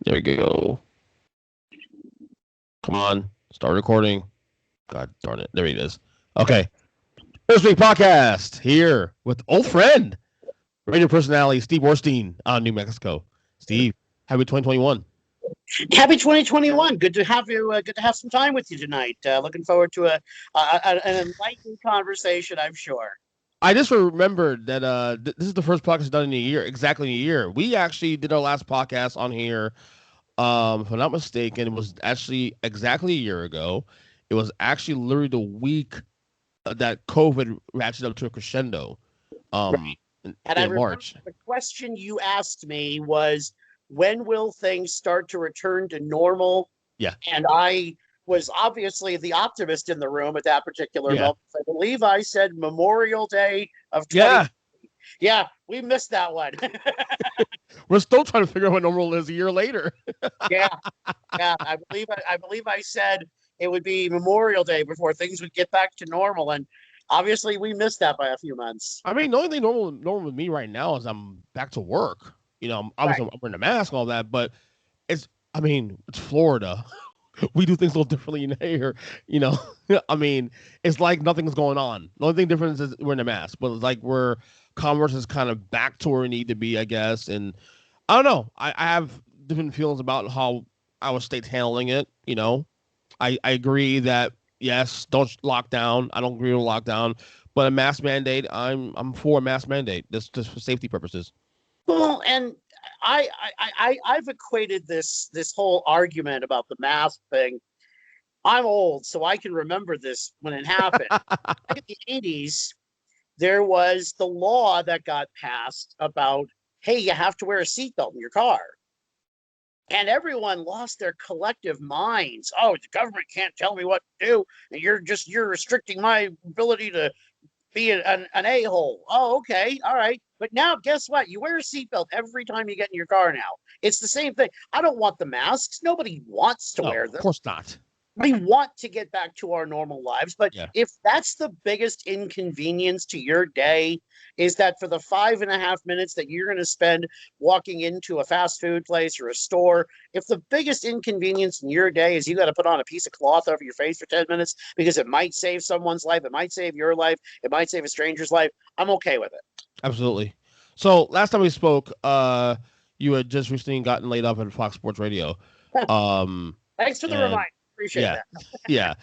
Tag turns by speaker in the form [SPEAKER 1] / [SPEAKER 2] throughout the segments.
[SPEAKER 1] There we go. Come on. Start recording. God darn it. There it is. Okay. First Week Podcast here with old friend, radio personality Steve Bortstein out of New Mexico. Steve, happy 2021.
[SPEAKER 2] Happy 2021. Good to have you. Good to have some time with you tonight. Looking forward to an enlightening conversation, I'm sure.
[SPEAKER 1] I just remembered that this is the first podcast done in a year, exactly in a year. We actually did our last podcast on here, if I'm not mistaken, it was actually exactly a year ago. It was actually literally the week that COVID ratcheted up to a crescendo.
[SPEAKER 2] Right. And I
[SPEAKER 1] In
[SPEAKER 2] remember
[SPEAKER 1] March.
[SPEAKER 2] the question you asked me was, when will things start to return to normal?
[SPEAKER 1] Yeah.
[SPEAKER 2] And I was obviously the optimist in the room at that particular
[SPEAKER 1] Yeah.
[SPEAKER 2] moment. I believe I said Memorial Day of 20.
[SPEAKER 1] Yeah.
[SPEAKER 2] Yeah, we missed that one.
[SPEAKER 1] We're still trying to figure out what normal is a year later.
[SPEAKER 2] Yeah. I believe I said it would be Memorial Day before things would get back to normal, and obviously we missed that by a few months.
[SPEAKER 1] I mean, the only thing normal with me right now is I'm back to work. Obviously I'm wearing a mask and all that, but it's Florida. We do things a little differently in here, you know. I mean, it's like nothing's going on. The only thing different is we're in a mask, but it's like commerce is kind of back to where it need to be, I guess. And I don't know. I have different feelings about how our state's handling it. I agree that yes, don't lock down. I don't agree with lockdown, but a mask mandate, I'm for a mask mandate. This just for safety purposes.
[SPEAKER 2] Well, and I've equated this whole argument about the mask thing. I'm old, so I can remember this when it happened. Back in the 80s, there was the law that got passed about, hey, you have to wear a seatbelt in your car. And everyone lost their collective minds. Oh, the government can't tell me what to do. You're restricting my ability to be an a-hole. Oh, okay. All right. But now guess what? You wear a seatbelt every time you get in your car now. It's the same thing. I don't want the masks. Nobody wants to wear them.
[SPEAKER 1] Of course not.
[SPEAKER 2] We want to get back to our normal lives. But
[SPEAKER 1] Yeah.
[SPEAKER 2] if that's the biggest inconvenience to your day, is that for the 5.5 minutes that you're going to spend walking into a fast food place or a store, if the biggest inconvenience in your day is you got to put on a piece of cloth over your face for 10 minutes because it might save someone's life, it might save your life, it might save a stranger's life, I'm okay with it.
[SPEAKER 1] Absolutely. So last time we spoke, you had just recently gotten laid off at Fox Sports Radio.
[SPEAKER 2] Thanks for the reminder. Appreciate that.
[SPEAKER 1] Yeah.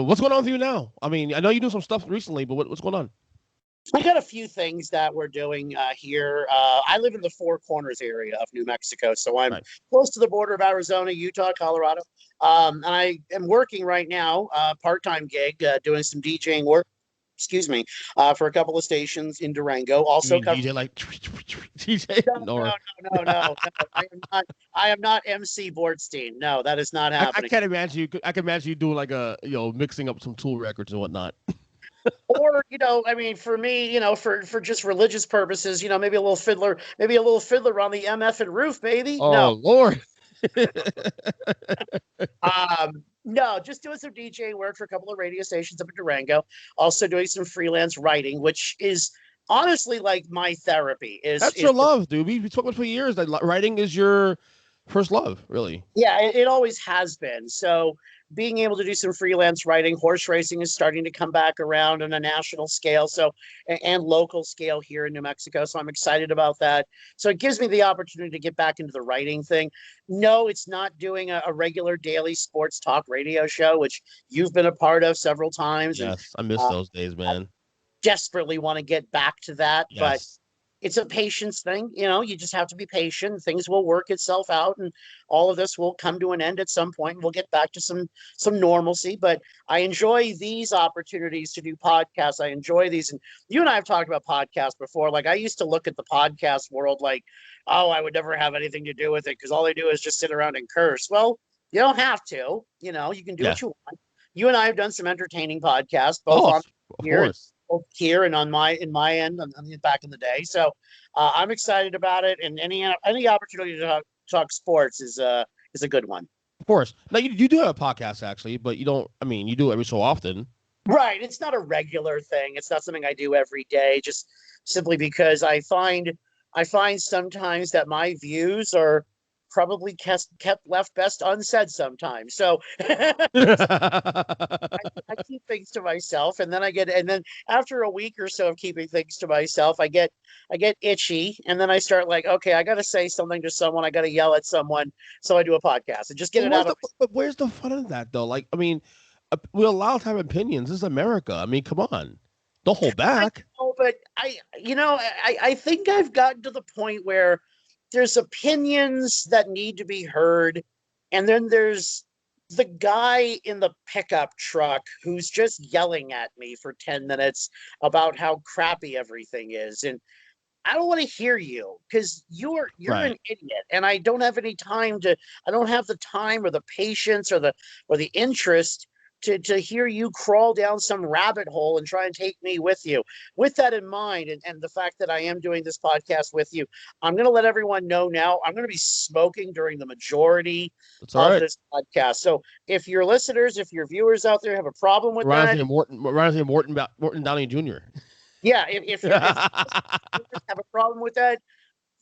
[SPEAKER 1] What's going on with you now? I mean, I know you do some stuff recently, but what's going on?
[SPEAKER 2] I got a few things that we're doing here. I live in the Four Corners area of New Mexico, so I'm close to the border of Arizona, Utah, Colorado. And I am working right now, part-time gig, doing some DJing work. Excuse me, for a couple of stations in Durango. Also,
[SPEAKER 1] DJ like DJ.
[SPEAKER 2] No. I am not MC Bortstein. No, that is not happening.
[SPEAKER 1] I can't imagine you. I can imagine you doing like mixing up some Tool records and whatnot.
[SPEAKER 2] Or, I mean, for me, for just religious purposes, maybe a little fiddler on the MF and roof, baby.
[SPEAKER 1] Oh,
[SPEAKER 2] no,
[SPEAKER 1] Lord.
[SPEAKER 2] No, just doing some DJ work for a couple of radio stations up in Durango. Also doing some freelance writing, which is honestly like my therapy.
[SPEAKER 1] That's your love, dude. We've talked about for years that writing is your first love, really.
[SPEAKER 2] Yeah, it always has been. So being able to do some freelance writing, horse racing is starting to come back around on a national scale, and local scale here in New Mexico. So I'm excited about that. So it gives me the opportunity to get back into the writing thing. No, it's not doing a regular daily sports talk radio show, which you've been a part of several times.
[SPEAKER 1] Yes, I miss those days, man.
[SPEAKER 2] I desperately want to get back to that,
[SPEAKER 1] yes.
[SPEAKER 2] But it's a patience thing. You just have to be patient. Things will work itself out, and all of this will come to an end at some point. We'll get back to some normalcy, but I enjoy these opportunities to do podcasts. I enjoy these. And you and I have talked about podcasts before. Like, I used to look at the podcast world like, oh, I would never have anything to do with it because all they do is just sit around and curse. Well, you don't have to. You can do what you want. You and I have done some entertaining podcasts, both on here. Here and in my end back in the day. So I'm excited about it, and any opportunity to talk sports is a good one.
[SPEAKER 1] Of course. Now you do have a podcast actually, but you don't. I mean, you do it every so often.
[SPEAKER 2] Right. It's not a regular thing. It's not something I do every day. Just simply because I find sometimes that my views are probably kept left best unsaid sometimes. So I keep things to myself, and then after a week or so of keeping things to myself, I get itchy, and then I start like, okay, I got to say something to someone, I got to yell at someone, so I do a podcast and just get it out of.
[SPEAKER 1] But where's the fun in that though? Like, I mean, we're allowed to have opinions. This is America. I mean, come on, don't hold back.
[SPEAKER 2] But I think I've gotten to the point where there's opinions that need to be heard, and then there's the guy in the pickup truck who's just yelling at me for 10 minutes about how crappy everything is. And I don't want to hear you, because you're
[SPEAKER 1] Right.
[SPEAKER 2] an idiot, and I don't have any time I don't have the time or the patience or the interest to hear you crawl down some rabbit hole and try and take me with you. With that in mind, and the fact that I am doing this podcast with you, I'm going to let everyone know now, I'm going to be smoking during the majority
[SPEAKER 1] That's all
[SPEAKER 2] of
[SPEAKER 1] right.
[SPEAKER 2] this podcast. So if your listeners, if your viewers out there have a problem with that,
[SPEAKER 1] Reminds me of Morton Downey Jr.
[SPEAKER 2] yeah, if you have a problem with that,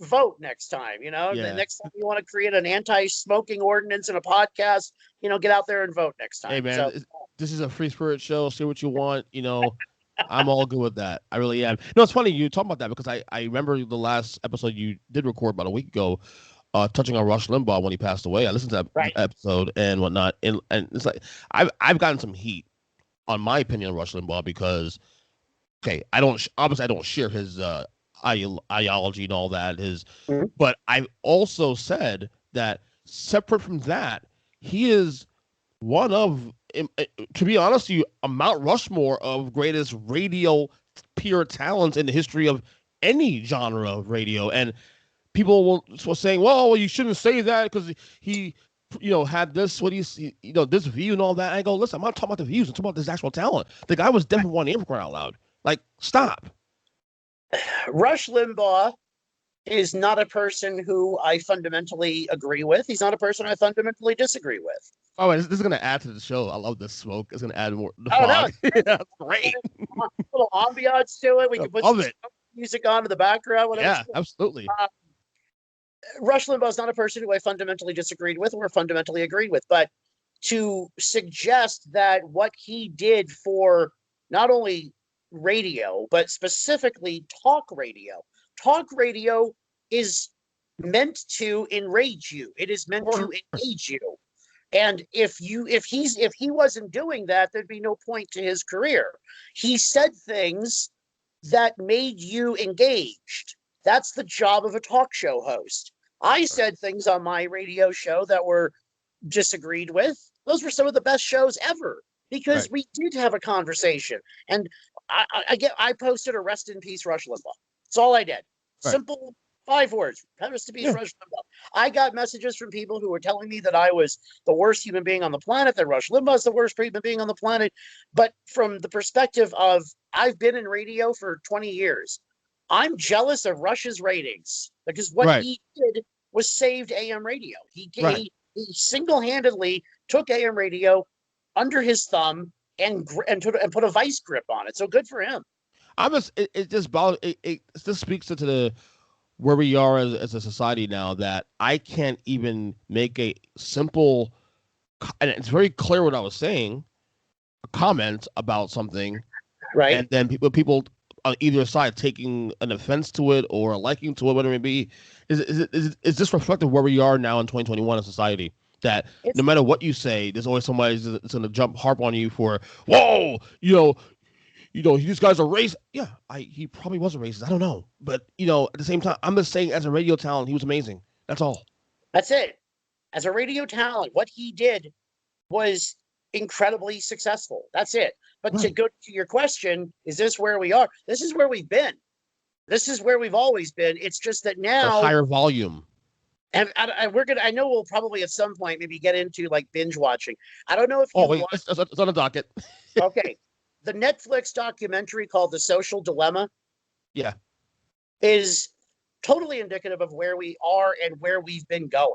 [SPEAKER 2] vote next time. The
[SPEAKER 1] Yeah.
[SPEAKER 2] next time you want to create an anti-smoking ordinance in a podcast, get out there and vote next time.
[SPEAKER 1] Hey man,
[SPEAKER 2] So,
[SPEAKER 1] this is a free spirit show. Say what you want. I'm all good with that. I really am. No, it's funny you talk about that, because I remember the last episode you did record about a week ago, touching on Rush Limbaugh when he passed away. I listened to that
[SPEAKER 2] right.
[SPEAKER 1] episode and whatnot, and it's like I've gotten some heat on my opinion of Rush Limbaugh because, okay, I don't share his ideology and all that. But I've also said that separate from that, he is one of, to be honest with you, a Mount Rushmore of greatest radio pure talents in the history of any genre of radio. And people were saying, well, you shouldn't say that because he, had this, this view and all that. I go, listen, I'm not talking about the views. I'm talking about this actual talent. The guy was definitely one for crying out loud. Like, stop.
[SPEAKER 2] Rush Limbaugh is not a person who I fundamentally agree with. He's not a person I fundamentally disagree with.
[SPEAKER 1] Oh, this is going to add to the show. I love this smoke. It's going to add more.
[SPEAKER 2] The fog.
[SPEAKER 1] No. That's great.
[SPEAKER 2] A little ambiance to it. We can put some music on in the background. Whatever.
[SPEAKER 1] Yeah, absolutely.
[SPEAKER 2] Rush Limbaugh is not a person who I fundamentally disagreed with or fundamentally agreed with. But to suggest that what he did for not only radio, but specifically talk radio is meant to enrage you. It is meant to engage you. And if he wasn't doing that, there'd be no point to his career. He said things that made you engaged. That's the job of a talk show host. I said things on my radio show that were disagreed with. Those were some of the best shows ever, because we did have a conversation. And I posted a rest in peace Rush Limbaugh. That's all I did. Simple 5 words. Rest in peace Rush Limbaugh. I got messages from people who were telling me that I was the worst human being on the planet, that Rush Limbaugh is the worst human being on the planet. But from the perspective of, I've been in radio for 20 years. I'm jealous of Rush's ratings, because what he did was saved AM radio. He single-handedly took AM radio under his thumb and put a vice grip on it. So good for him.
[SPEAKER 1] It just speaks to where we are as a society now, that I can't even make a simple, and it's very clear what I was saying, a comment about something,
[SPEAKER 2] right?
[SPEAKER 1] And then people on either side taking an offense to it or a liking to it, whatever it may be. Is this reflective of where we are now in 2021 in society? That no matter what you say, there's always somebody that's going to harp on you for, whoa, these guys are racist. Yeah, he probably was a racist. I don't know. But, at the same time, I'm just saying, as a radio talent, he was amazing. That's all.
[SPEAKER 2] That's it. As a radio talent, what he did was incredibly successful. That's it. But to go to your question, is this where we are? This is where we've been. This is where we've always been. It's just that now,
[SPEAKER 1] a higher volume.
[SPEAKER 2] And I know we'll probably at some point maybe get into like binge watching. I don't know if
[SPEAKER 1] it's on the docket.
[SPEAKER 2] Okay. The Netflix documentary called The Social Dilemma.
[SPEAKER 1] Yeah.
[SPEAKER 2] Is totally indicative of where we are and where we've been going.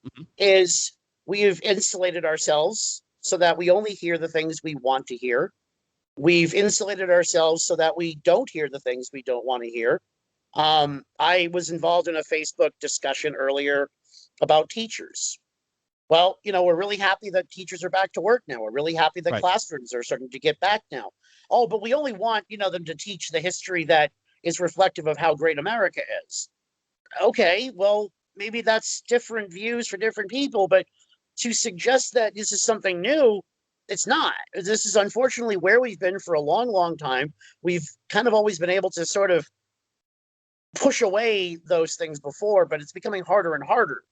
[SPEAKER 1] Mm-hmm.
[SPEAKER 2] Is we've insulated ourselves so that we only hear the things we want to hear. We've insulated ourselves so that we don't hear the things we don't want to hear. I was involved in a Facebook discussion earlier about teachers. Well, we're really happy that teachers are back to work now. We're really happy that
[SPEAKER 1] Right.
[SPEAKER 2] classrooms are starting to get back now. Oh, but we only want, them to teach the history that is reflective of how great America is. Okay, well, maybe that's different views for different people, but to suggest that this is something new, it's not. This is unfortunately where we've been for a long, long time. We've kind of always been able to sort of push away those things before, but it's becoming harder and harder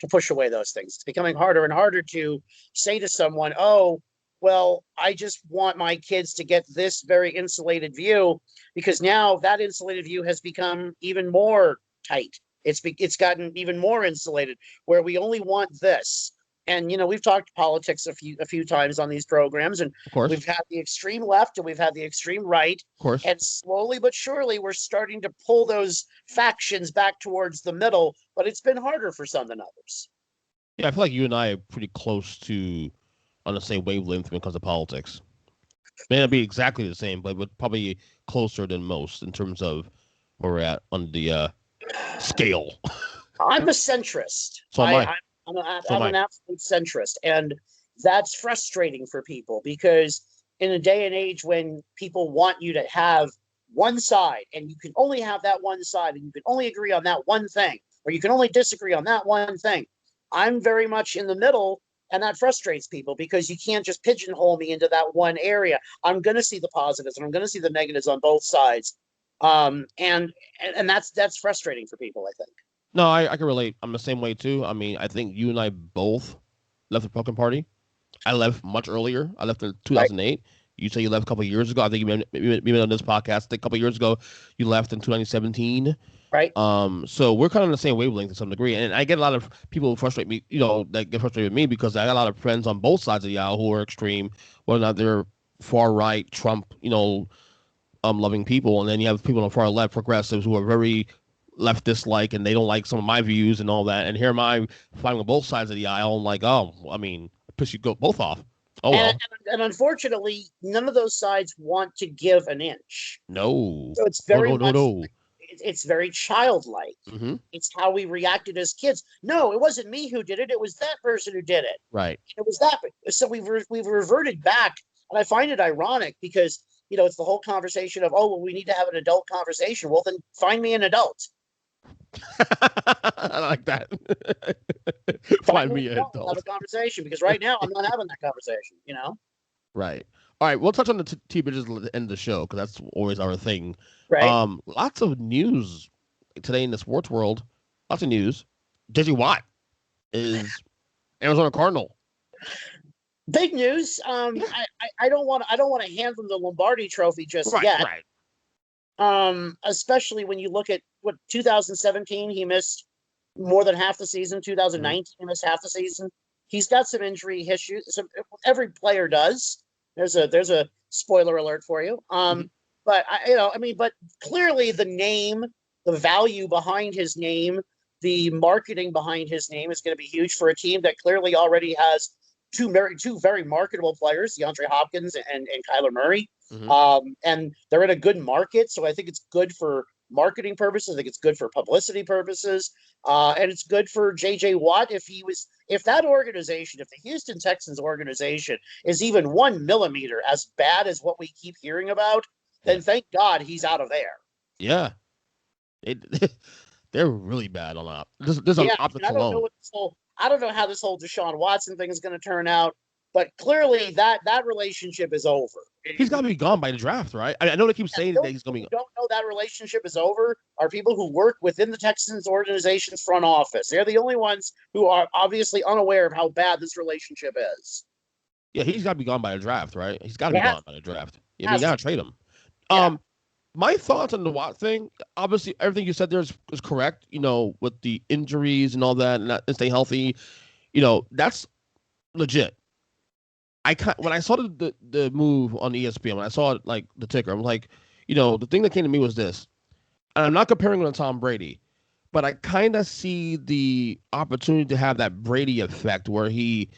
[SPEAKER 2] to push away those things. It's becoming harder and harder to say to someone, oh, well, I just want my kids to get this very insulated view, because now that insulated view has become even more tight. It's gotten even more insulated, where we only want this. And we've talked politics a few times on these programs, and
[SPEAKER 1] Of course.
[SPEAKER 2] we've had the extreme left and we've had the extreme right.
[SPEAKER 1] Of course.
[SPEAKER 2] And slowly but surely, we're starting to pull those factions back towards the middle, but it's been harder for some than others.
[SPEAKER 1] Yeah, I feel like you and I are pretty close to on the same wavelength when it comes to politics. May not be exactly the same, but we're probably closer than most in terms of where we're at on the scale.
[SPEAKER 2] I'm a centrist.
[SPEAKER 1] So am I.
[SPEAKER 2] I'm an absolute centrist. And that's frustrating for people, because in a day and age when people want you to have one side, and you can only have that one side, and you can only agree on that one thing, or you can only disagree on that one thing, I'm very much in the middle, and that frustrates people, because you can't just pigeonhole me into that one area. I'm going to see the positives and I'm going to see the negatives on both sides. And that's frustrating for people, I think.
[SPEAKER 1] No, I can relate. I'm the same way too. I mean, I think you and I both left the Republican Party. I left much earlier. I left in 2008. Right. You say you left a couple of years ago. I think you met on this podcast a couple of years ago. You left in 2017.
[SPEAKER 2] Right.
[SPEAKER 1] So we're kind of on the same wavelength to some degree. And I get a lot of people who frustrate me, that get frustrated with me, because I got a lot of friends on both sides of the aisle who are extreme, whether or not they're far right, Trump, loving people. And then you have people on the far left, progressives, who are very leftist-like, and they don't like some of my views and all that. And here am I fighting on both sides of the aisle, and like, oh, I mean, piss you both off. Oh, well.
[SPEAKER 2] And unfortunately, none of those sides want to give an inch.
[SPEAKER 1] No.
[SPEAKER 2] So it's very
[SPEAKER 1] no.
[SPEAKER 2] It's very childlike.
[SPEAKER 1] Mm-hmm.
[SPEAKER 2] It's how we reacted as kids. No, it wasn't me who did it. It was that person who did it.
[SPEAKER 1] Right.
[SPEAKER 2] It was that. So we've reverted back, and I find it ironic, because it's the whole conversation of, oh, well, we need to have an adult conversation. Well, then find me an adult.
[SPEAKER 1] I like that. Find me an adult.
[SPEAKER 2] Have a conversation, because right now I'm not having that conversation.
[SPEAKER 1] Right. All right. We'll touch on the T-Bitches at the end of the show, because that's always our thing.
[SPEAKER 2] Right.
[SPEAKER 1] Lots of news today in the sports world. Lots of news. JJ Watt is Arizona Cardinal.
[SPEAKER 2] Big news. I don't want to hand them the Lombardi Trophy just yet.
[SPEAKER 1] Right.
[SPEAKER 2] Especially when you look at 2017, he missed more than half the season. 2019, he missed half the season. He's got some injury issues. Every player does. There's a spoiler alert for you. But but clearly the name, the value behind his name, the marketing behind his name is going to be huge for a team that clearly already has two very marketable players, DeAndre Hopkins and Kyler Murray. And they're in a good market, so I think it's good for marketing purposes. I think it's good for publicity purposes, and it's good for JJ Watt. If that organization, if the Houston Texans organization is even 1 millimeter as bad as what we keep hearing about, then thank God he's out of there.
[SPEAKER 1] Yeah, they're really bad on that. There's an optics alone.
[SPEAKER 2] I don't know how this whole Deshaun Watson thing is going to turn out, but clearly that relationship is over.
[SPEAKER 1] He's got to be gone by the draft, right? I know they keep saying that he's going to be.
[SPEAKER 2] Don't know that relationship is over are people who work within the Texans organization's front office. They're the only ones who are obviously unaware of how bad this relationship is.
[SPEAKER 1] Yeah, he's got to be gone by the draft, right? He's got to be gone by the draft. You got to trade him.
[SPEAKER 2] Yeah.
[SPEAKER 1] My thoughts on the Watt thing, obviously everything you said there is correct, with the injuries and all that, and stay healthy, that's legit. When I saw the move on ESPN, when I saw it, like the ticker, I'm like, the thing that came to me was this, and I'm not comparing him to Tom Brady, but I kind of see the opportunity to have that Brady effect where the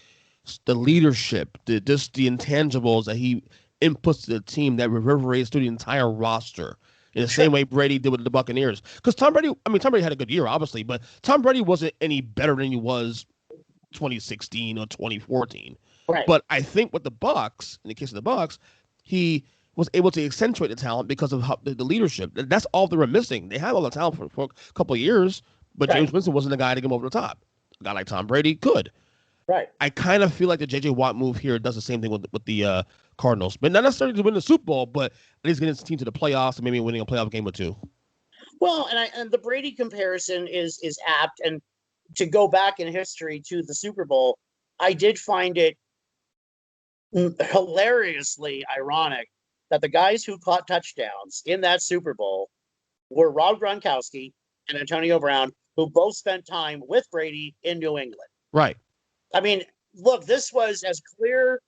[SPEAKER 1] leadership, the intangibles that he inputs to the team that reverberates through the entire roster. in the same way Brady did with the Buccaneers. Because Tom Brady had a good year, obviously, but Tom Brady wasn't any better than he was 2016 or 2014.
[SPEAKER 2] Right.
[SPEAKER 1] But I think with the Bucks, in the case of the Bucks, he was able to accentuate the talent because of the leadership. That's all they were missing. They had all the talent for a couple of years, but
[SPEAKER 2] Right.
[SPEAKER 1] James Winston wasn't the guy to get him over the top. A guy like Tom Brady could.
[SPEAKER 2] Right.
[SPEAKER 1] I kind of feel like the J.J. Watt move here does the same thing with the Cardinals, but not necessarily to win the Super Bowl, but at least getting his team to the playoffs and maybe winning a playoff game or two.
[SPEAKER 2] Well, and the Brady comparison is apt, and to go back in history to the Super Bowl, I did find it hilariously ironic that the guys who caught touchdowns in that Super Bowl were Rob Gronkowski and Antonio Brown, who both spent time with Brady in New England.
[SPEAKER 1] Right.
[SPEAKER 2] I mean, look, this was as clear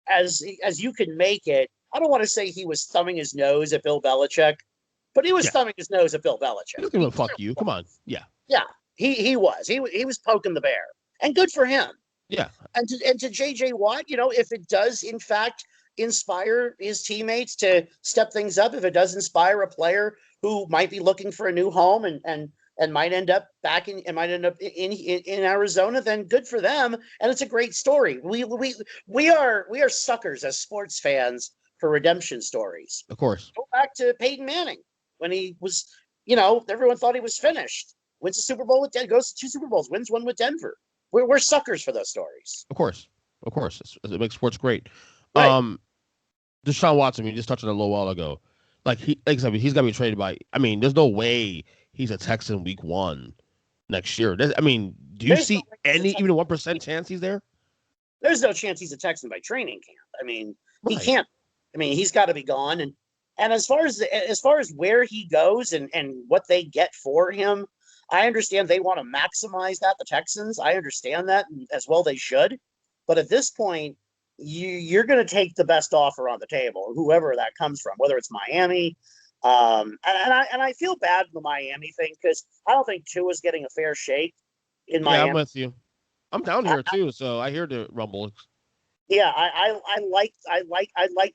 [SPEAKER 2] as you can make it. I don't want to say he was thumbing his nose at Bill Belichick, but he was thumbing his nose at Bill Belichick.
[SPEAKER 1] He's gonna fuck you. Come on. Yeah.
[SPEAKER 2] Yeah. He was poking the bear, and good for him.
[SPEAKER 1] Yeah.
[SPEAKER 2] And to J.J. Watt, if it does in fact inspire his teammates to step things up, if it does inspire a player who might be looking for a new home and might end up in Arizona, then good for them. And it's a great story. We are suckers as sports fans for redemption stories.
[SPEAKER 1] Of course.
[SPEAKER 2] Go back to Peyton Manning when he was, everyone thought he was finished. Wins a Super Bowl with Denver, goes to 2 Super Bowls, wins one with Denver. We're suckers for those stories.
[SPEAKER 1] Of course. It makes sports great.
[SPEAKER 2] Right.
[SPEAKER 1] Deshaun Watson, we just touched on it a little while ago. Like I said, he's got to be traded by. I mean, there's no way he's a Texan week 1 next year. Do you see any even 1% chance he's there?
[SPEAKER 2] There's no chance he's a Texan by training camp. I mean,
[SPEAKER 1] right.
[SPEAKER 2] He can't. I mean, he's got to be gone. And as far as where he goes and what they get for him, I understand they want to maximize that, the Texans. I understand that, and as well they should. But at this point, you're going to take the best offer on the table, whoever that comes from, whether it's Miami. And I feel bad in the Miami thing because I don't think Tua's getting a fair shake in Miami.
[SPEAKER 1] Yeah, I'm with you. I'm down here too, so I hear the rumble.
[SPEAKER 2] Yeah, I like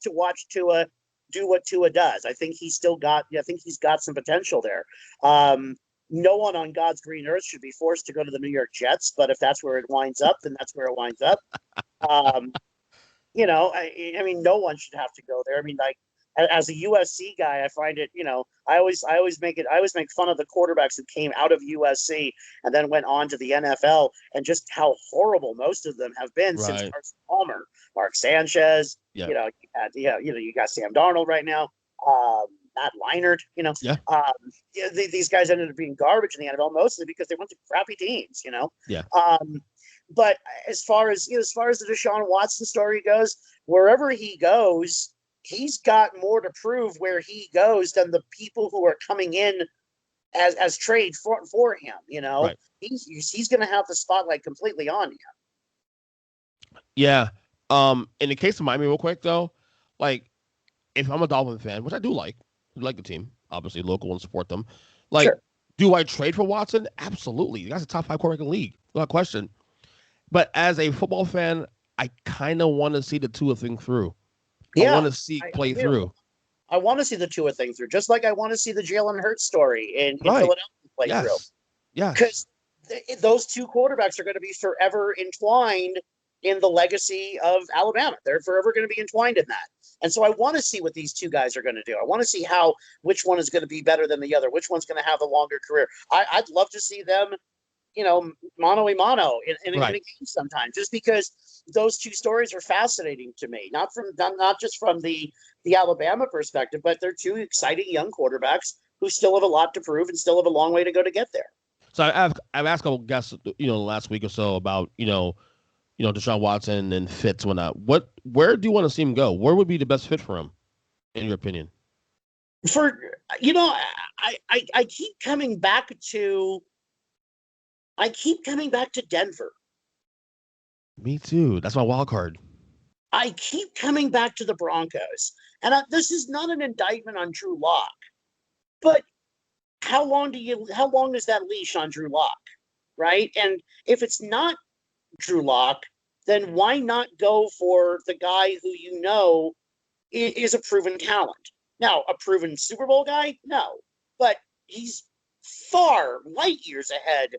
[SPEAKER 2] to watch Tua do what Tua does. I think he's got some potential there. No one on God's green earth should be forced to go to the New York Jets, but if that's where it winds up, then that's where it winds up. I mean, no one should have to go there. I mean, like, as a USC guy, I find it, I always make fun of the quarterbacks who came out of USC and then went on to the NFL, and just how horrible most of them have been since Carson Palmer, Mark Sanchez.
[SPEAKER 1] Yeah.
[SPEAKER 2] You got Sam Darnold right now. Matt Leinart, these guys ended up being garbage in the NFL mostly because they went to crappy teams,
[SPEAKER 1] Yeah.
[SPEAKER 2] But as far as the Deshaun Watson story goes, wherever he goes, he's got more to prove where he goes than the people who are coming in as trade for him.
[SPEAKER 1] Right.
[SPEAKER 2] He's going to have the spotlight completely on him.
[SPEAKER 1] Yeah. In the case of Miami, real quick though, like, if I'm a Dolphin fan, which I do like the team, obviously local and support them. Like,
[SPEAKER 2] sure.
[SPEAKER 1] Do I trade for Watson? Absolutely. The guy's a top 5 quarterback in the league, no question. But as a football fan, I kind of want to see the Tua thing through. Yeah, I want to see play through.
[SPEAKER 2] I want to see the Tua thing through, just like I want to see the Jalen Hurts story in Philadelphia play through.
[SPEAKER 1] Yeah,
[SPEAKER 2] because those 2 quarterbacks are going to be forever entwined in the legacy of Alabama. They're forever going to be entwined in that. And so I want to see what these 2 guys are going to do. I want to see which one is going to be better than the other, which one's going to have a longer career. I'd love to see them, mano a mano in a game sometime, just because those 2 stories are fascinating to me. Not just from the Alabama perspective, but they're 2 exciting young quarterbacks who still have a lot to prove and still have a long way to go to get there.
[SPEAKER 1] So I've asked a couple guests, last week or so about, Deshaun Watson and fits when not. Where do you want to see him go? Where would be the best fit for him, in your opinion?
[SPEAKER 2] I keep coming back to Denver.
[SPEAKER 1] Me too. That's my wild card.
[SPEAKER 2] I keep coming back to the Broncos, and this is not an indictment on Drew Lock, but how long is that leash on Drew Lock, right? And if it's not Drew Lock, then why not go for the guy who is a proven talent? Now, a proven Super Bowl guy? No. But he's far light years ahead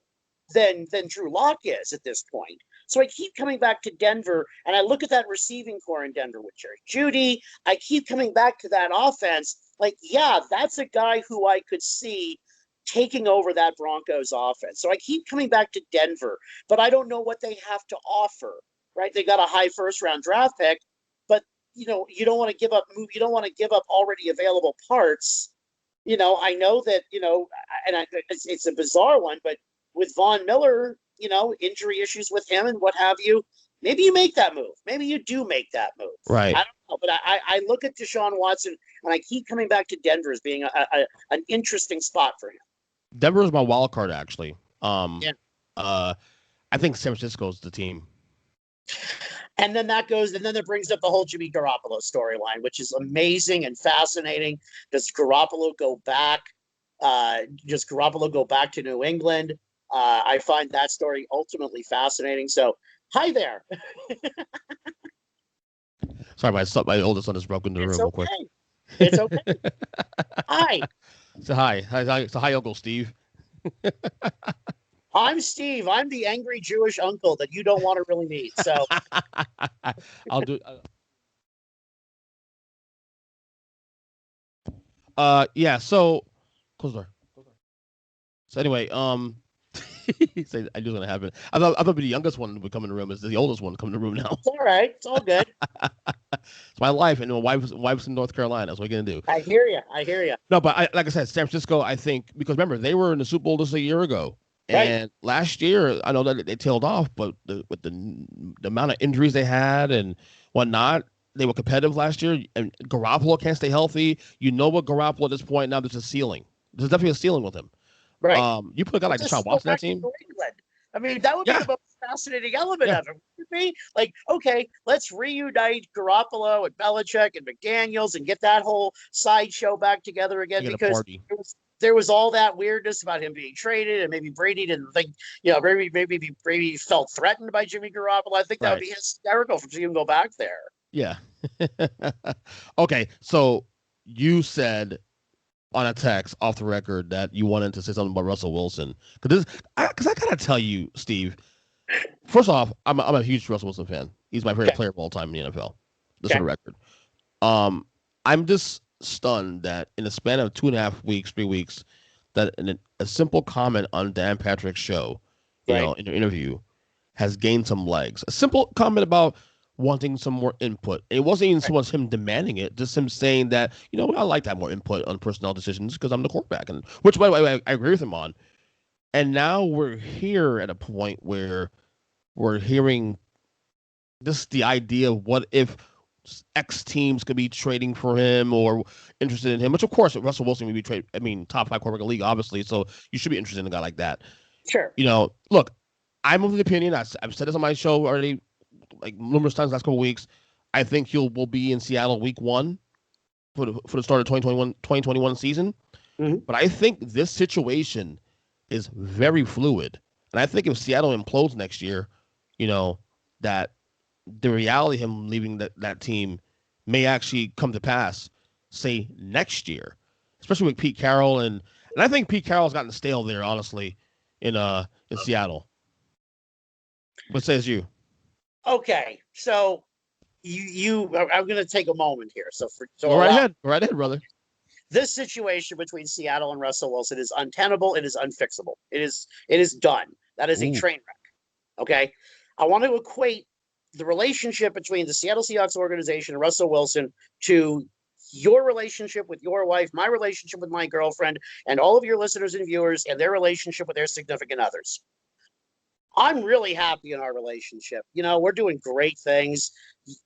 [SPEAKER 2] than Drew Lock is at this point. So I keep coming back to Denver, and I look at that receiving core in Denver with Jerry Jeudy. I keep coming back to that offense. Like, yeah, that's a guy who I could see taking over that Broncos offense. So I keep coming back to Denver, but I don't know what they have to offer, right? They got a high first-round draft pick, but you don't want to give up already available parts. I know that, and it's a bizarre one, but with Von Miller, injury issues with him and what have you, maybe you make that move. Maybe you do make that move.
[SPEAKER 1] Right.
[SPEAKER 2] I don't know, but I look at Deshaun Watson and I keep coming back to Denver as being an interesting spot for him.
[SPEAKER 1] Denver is my wild card, actually.
[SPEAKER 2] Yeah.
[SPEAKER 1] I think San Francisco's the team.
[SPEAKER 2] And then that brings up the whole Jimmy Garoppolo storyline, which is amazing and fascinating. Does Garoppolo go back? Does Garoppolo go back to New England? I find that story ultimately fascinating. So, hi there.
[SPEAKER 1] Sorry, my oldest son just broke into the room real quick.
[SPEAKER 2] It's okay. Hi.
[SPEAKER 1] So hi, Uncle Steve.
[SPEAKER 2] I'm Steve. I'm the angry Jewish uncle that you don't want to really meet. So
[SPEAKER 1] I'll do. Yeah. So close the door. So anyway, say I knew it was gonna happen. I thought the youngest one would come in the room. Is the oldest one come in the room now?
[SPEAKER 2] It's all right. It's all good.
[SPEAKER 1] It's my life, and my wife's in North Carolina. That's what we're gonna do.
[SPEAKER 2] I hear you.
[SPEAKER 1] No, but like I said, San Francisco. I think because remember they were in the Super Bowl just a year ago. And last year, I know that they tailed off, but with the amount of injuries they had and whatnot, they were competitive last year. And Garoppolo can't stay healthy. You know what Garoppolo at this point now? There's a ceiling. There's definitely a ceiling with him.
[SPEAKER 2] Right.
[SPEAKER 1] You put a guy like Deshaun Watson on that team.
[SPEAKER 2] I mean, that would be the most fascinating element of it. Would be like, okay, let's reunite Garoppolo and Belichick and McDaniels and get that whole sideshow back together again because there was all that weirdness about him being traded, and maybe Brady didn't think, maybe Brady felt threatened by Jimmy Garoppolo. I think that would be hysterical for him to go back there.
[SPEAKER 1] Yeah. Okay, so you said on a text off the record that you wanted to say something about Russell Wilson because I gotta tell you, Steve. First off, I'm a huge Russell Wilson fan. He's my favorite player of all time in the NFL. Just on the record. I'm just stunned that in the span of 2.5 weeks, 3 weeks, that a simple comment on Dan Patrick's show, in an interview, has gained some legs. A simple comment about wanting some more input. It wasn't even so much him demanding it, just him saying that, I like to have more input on personnel decisions because I'm the quarterback, and which, by the way, I agree with him on. And now we're here at a point where we're hearing just the idea of what if X teams could be trading for him or interested in him, which of course Russell Wilson would be trade. I mean, top 5 quarterback in the league, obviously. So you should be interested in a guy like that.
[SPEAKER 2] Sure.
[SPEAKER 1] Look, I'm of the opinion. I've said this on my show already, like numerous times last couple of weeks. I think will be in Seattle week 1 for the start of 2021 season.
[SPEAKER 2] Mm-hmm.
[SPEAKER 1] But I think this situation is very fluid, and I think if Seattle implodes next year, that the reality of him leaving that team may actually come to pass, say, next year, especially with Pete Carroll. And I think Pete Carroll's gotten stale there, honestly, in Seattle. What says you?
[SPEAKER 2] Okay, so I'm going to take a moment here.
[SPEAKER 1] Go right ahead, brother.
[SPEAKER 2] This situation between Seattle and Russell Wilson is untenable. It is unfixable. It is done. That is a train wreck. Okay, I want to equate the relationship between the Seattle Seahawks organization and Russell Wilson to your relationship with your wife, my relationship with my girlfriend, and all of your listeners and viewers and their relationship with their significant others. I'm really happy in our relationship. We're doing great things.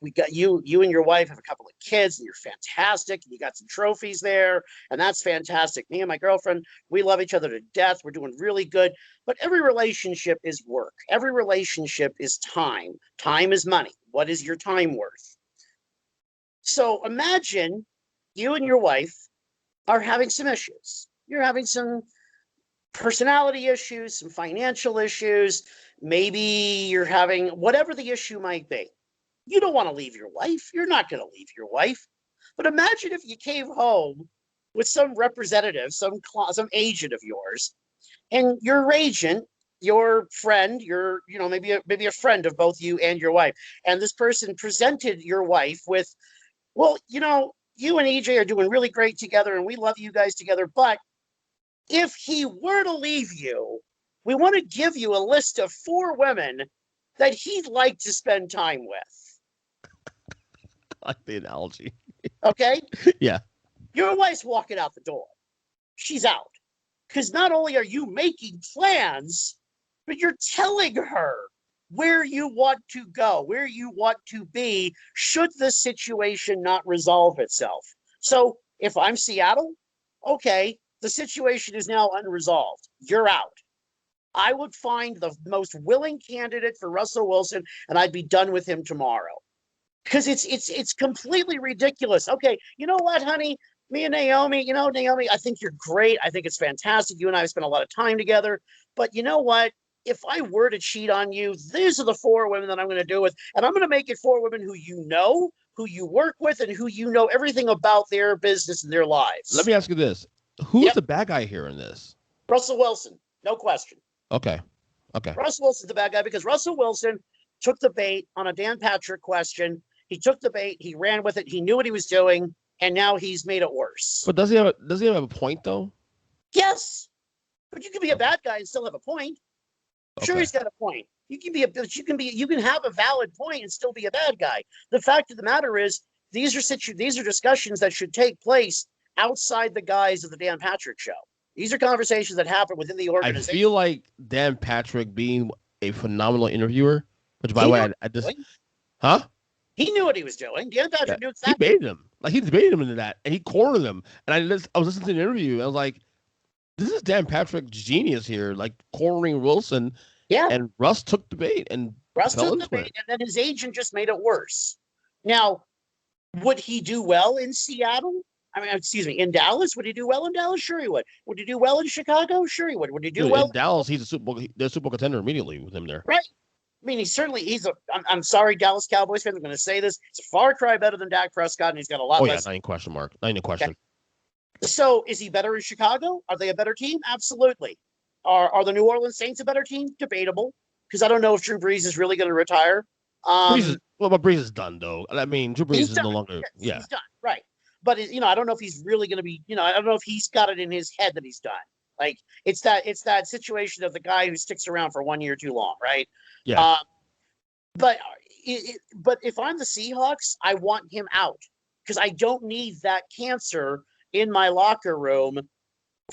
[SPEAKER 2] We got you and your wife have a couple of kids, and you're fantastic. And you got some trophies there, and that's fantastic. Me and my girlfriend, we love each other to death. We're doing really good. But every relationship is work. Every relationship is time. Time is money. What is your time worth? So imagine you and your wife are having some issues. You're having some personality issues, some financial issues. Maybe you're having whatever the issue might be. You don't want to leave your wife. You're not going to leave your wife. But imagine if you came home with some representative, some agent of yours, and your agent, your friend, maybe a friend of both you and your wife, and this person presented your wife with, well, you and EJ are doing really great together, and we love you guys together, but if he were to leave you, we want to give you a list of 4 women that he'd like to spend time with.
[SPEAKER 1] I like the analogy.
[SPEAKER 2] Okay?
[SPEAKER 1] Yeah.
[SPEAKER 2] Your wife's walking out the door. She's out. Because not only are you making plans, but you're telling her where you want to go, where you want to be, should the situation not resolve itself. So if I'm Seattle, okay, the situation is now unresolved. You're out. I would find the most willing candidate for Russell Wilson, and I'd be done with him tomorrow. Because it's completely ridiculous. Okay, you know what, honey? Me and Naomi, Naomi, I think you're great. I think it's fantastic. You and I have spent a lot of time together. But you know what? If I were to cheat on you, these are the 4 women that I'm going to do with. And I'm going to make it 4 women who you work with, and who you know everything about their business and their lives.
[SPEAKER 1] Let me ask you this. Who's the bad guy here in this?
[SPEAKER 2] Russell Wilson. No question.
[SPEAKER 1] Okay.
[SPEAKER 2] Russell Wilson's the bad guy because Russell Wilson took the bait on a Dan Patrick question. He took the bait. He ran with it. He knew what he was doing. And now he's made it worse.
[SPEAKER 1] But does he have a point though?
[SPEAKER 2] Yes, but you can be a bad guy and still have a point. Sure, he's got a point. You can have a valid point and still be a bad guy. The fact of the matter is, these are discussions that should take place outside the guise of the Dan Patrick show. These are conversations that happen within the organization.
[SPEAKER 1] I feel like Dan Patrick, being a phenomenal interviewer, which by the way, I just, huh?
[SPEAKER 2] He knew what he was doing. Dan Patrick knew exactly.
[SPEAKER 1] He baited him. Like, he debated him into that, and he cornered him. And I was listening to the interview, and I was like, this is Dan Patrick's genius here, like cornering Wilson.
[SPEAKER 2] Yeah.
[SPEAKER 1] And Russ took the bait, and
[SPEAKER 2] and then his agent just made it worse. Now, would he do well in Seattle? In Dallas? Would he do well in Dallas? Sure he would. Would he do well in Chicago? Sure he would. Would he do well
[SPEAKER 1] in Dallas? He's the Super Bowl contender immediately with him there.
[SPEAKER 2] Right. I mean, I'm sorry, Dallas Cowboys fans, I'm going to say this. It's a far cry better than Dak Prescott, and he's got a lot less.
[SPEAKER 1] Not in question, Mark. Not in question.
[SPEAKER 2] Okay. So, is he better in Chicago? Are they a better team? Absolutely. Are the New Orleans Saints a better team? Debatable, because I don't know if Drew Brees is really going to retire.
[SPEAKER 1] Brees is done, though. I mean, Drew Brees is no longer.
[SPEAKER 2] Yes, he's done, right. But, I don't know if he's really going to be, I don't know if he's got it in his head that he's done. Like, it's that situation of the guy who sticks around for 1 year too long, right?
[SPEAKER 1] Yeah.
[SPEAKER 2] But if I'm the Seahawks, I want him out because I don't need that cancer in my locker room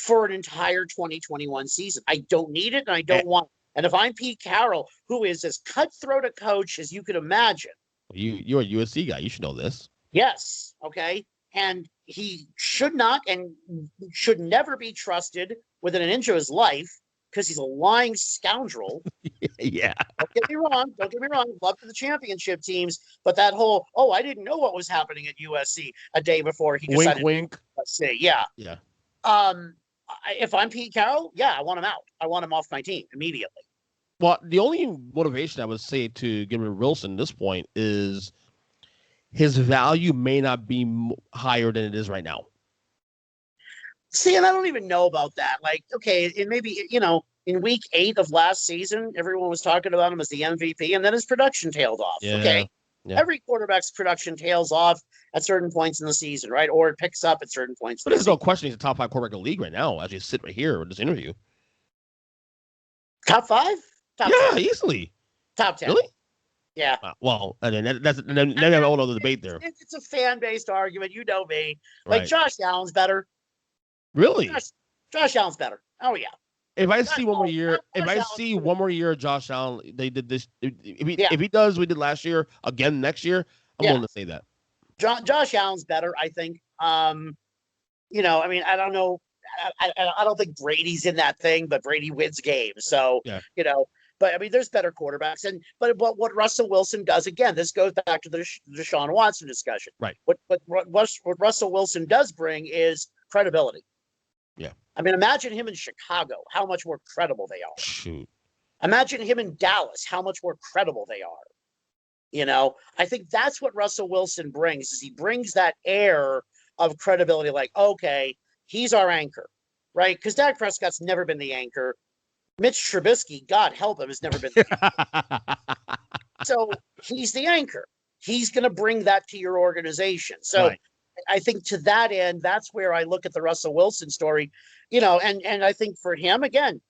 [SPEAKER 2] for an entire 2021 season. I don't need it, and I don't want it. And if I'm Pete Carroll, who is as cutthroat a coach as you could imagine.
[SPEAKER 1] You're a USC guy. You should know this.
[SPEAKER 2] Yes. Okay. And he should not and should never be trusted within an inch of his life because he's a lying scoundrel.
[SPEAKER 1] Yeah.
[SPEAKER 2] Don't get me wrong. Love to the championship teams, but that whole, I didn't know what was happening at USC a day before he decided.
[SPEAKER 1] Wink.
[SPEAKER 2] Let's see. Yeah.
[SPEAKER 1] Yeah.
[SPEAKER 2] If I'm Pete Carroll, I want him out. I want him off my team immediately.
[SPEAKER 1] Well, the only motivation I would say to get rid of Wilson at this point is his value may not be higher than it is right now.
[SPEAKER 2] See, and I don't even know about that. Like, okay, it maybe, in week 8 of last season, everyone was talking about him as the MVP, and then his production tailed off.
[SPEAKER 1] Yeah.
[SPEAKER 2] Okay.
[SPEAKER 1] Yeah.
[SPEAKER 2] Every quarterback's production tails off at certain points in the season, right? Or it picks up at certain points.
[SPEAKER 1] But there's no question he's a top 5 quarterback in the league right now as you sit right here with this interview.
[SPEAKER 2] Top 5?
[SPEAKER 1] Top 10. Easily.
[SPEAKER 2] Top 10.
[SPEAKER 1] Really?
[SPEAKER 2] Yeah.
[SPEAKER 1] Well, and then that's a whole other debate there.
[SPEAKER 2] It's a fan-based argument. You know me.
[SPEAKER 1] Right.
[SPEAKER 2] Like, Josh Allen's better.
[SPEAKER 1] Really?
[SPEAKER 2] Josh Allen's better. Oh, yeah.
[SPEAKER 1] If I see one more year, Josh Allen, they did this. If he does, we did last year again next year. I'm willing to say that.
[SPEAKER 2] Josh Allen's better, I think. I mean, I don't know. I don't think Brady's in that thing, but Brady wins games. So, but I mean, there's better quarterbacks. But what Russell Wilson does, again, this goes back to the Deshaun Watson discussion.
[SPEAKER 1] Right.
[SPEAKER 2] What Russell Wilson does bring is credibility.
[SPEAKER 1] Yeah.
[SPEAKER 2] I mean, imagine him in Chicago, how much more credible they are.
[SPEAKER 1] Shoot.
[SPEAKER 2] Imagine him in Dallas, how much more credible they are. I think that's what Russell Wilson brings, is he brings that air of credibility, like, okay, he's our anchor, right? Because Dak Prescott's never been the anchor. Mitch Trubisky, God help him, has never been the anchor. So he's the anchor. He's going to bring that to your organization. So
[SPEAKER 1] Right.
[SPEAKER 2] I think to that end, that's where I look at the Russell Wilson story, and I think for him, again,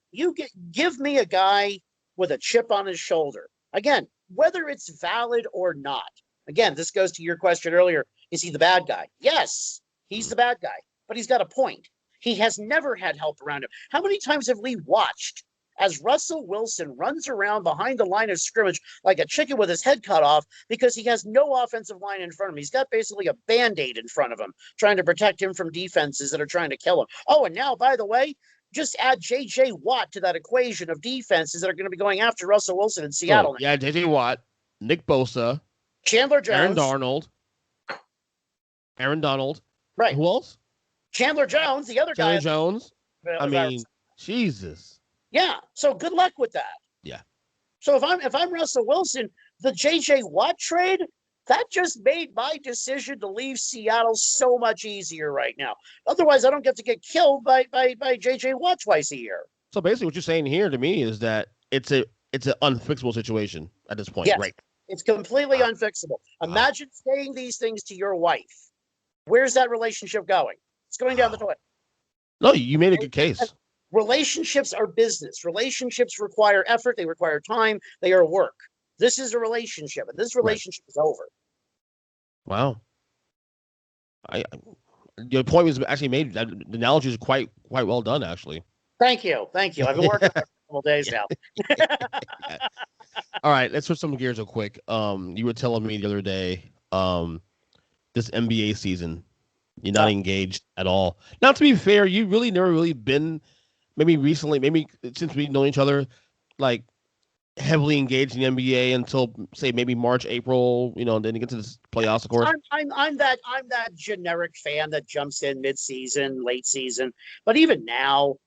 [SPEAKER 2] give me a guy with a chip on his shoulder. Again, whether it's valid or not. Again, this goes to your question earlier. Is he the bad guy? Yes, he's the bad guy, but he's got a point. He has never had help around him. How many times have we watched as Russell Wilson runs around behind the line of scrimmage like a chicken with his head cut off because he has no offensive line in front of him? He's got basically a Band-Aid in front of him, trying to protect him from defenses that are trying to kill him. Oh, and now, by the way, just add J.J. Watt to that equation of defenses that are going to be going after Russell Wilson in Seattle.
[SPEAKER 1] Yeah, J.J. Watt, Nick Bosa,
[SPEAKER 2] Chandler Jones,
[SPEAKER 1] Aaron Donald.
[SPEAKER 2] Right.
[SPEAKER 1] Who else?
[SPEAKER 2] Chandler Jones, the other guy.
[SPEAKER 1] Chandler Jones. I mean, Jesus.
[SPEAKER 2] Yeah. So good luck with that.
[SPEAKER 1] Yeah.
[SPEAKER 2] So if I'm Russell Wilson, the J.J. Watt trade, that just made my decision to leave Seattle so much easier right now. Otherwise, I don't get to get killed by J.J. Watt twice a year.
[SPEAKER 1] So basically, what you're saying here to me is that it's an unfixable situation at this point,
[SPEAKER 2] yes,
[SPEAKER 1] right?
[SPEAKER 2] It's completely unfixable. Imagine saying these things to your wife. Where's that relationship going? It's going down the toilet.
[SPEAKER 1] No, you made a good case.
[SPEAKER 2] Relationships are business. Relationships require effort. They require time. They are work. This is a relationship, and this relationship is over.
[SPEAKER 1] Wow. Your point was actually made. The analogy is quite well done, actually.
[SPEAKER 2] Thank you. I've been working for a couple days now.
[SPEAKER 1] All right, let's switch some gears real quick. You were telling me the other day, this NBA season, you're not engaged at all. Now, to be fair, you really never really been, maybe recently, maybe since we've known each other, like heavily engaged in the NBA until say maybe March, April, and then you get to the playoffs, of course.
[SPEAKER 2] I'm that generic fan that jumps in mid-season, late season, but even now,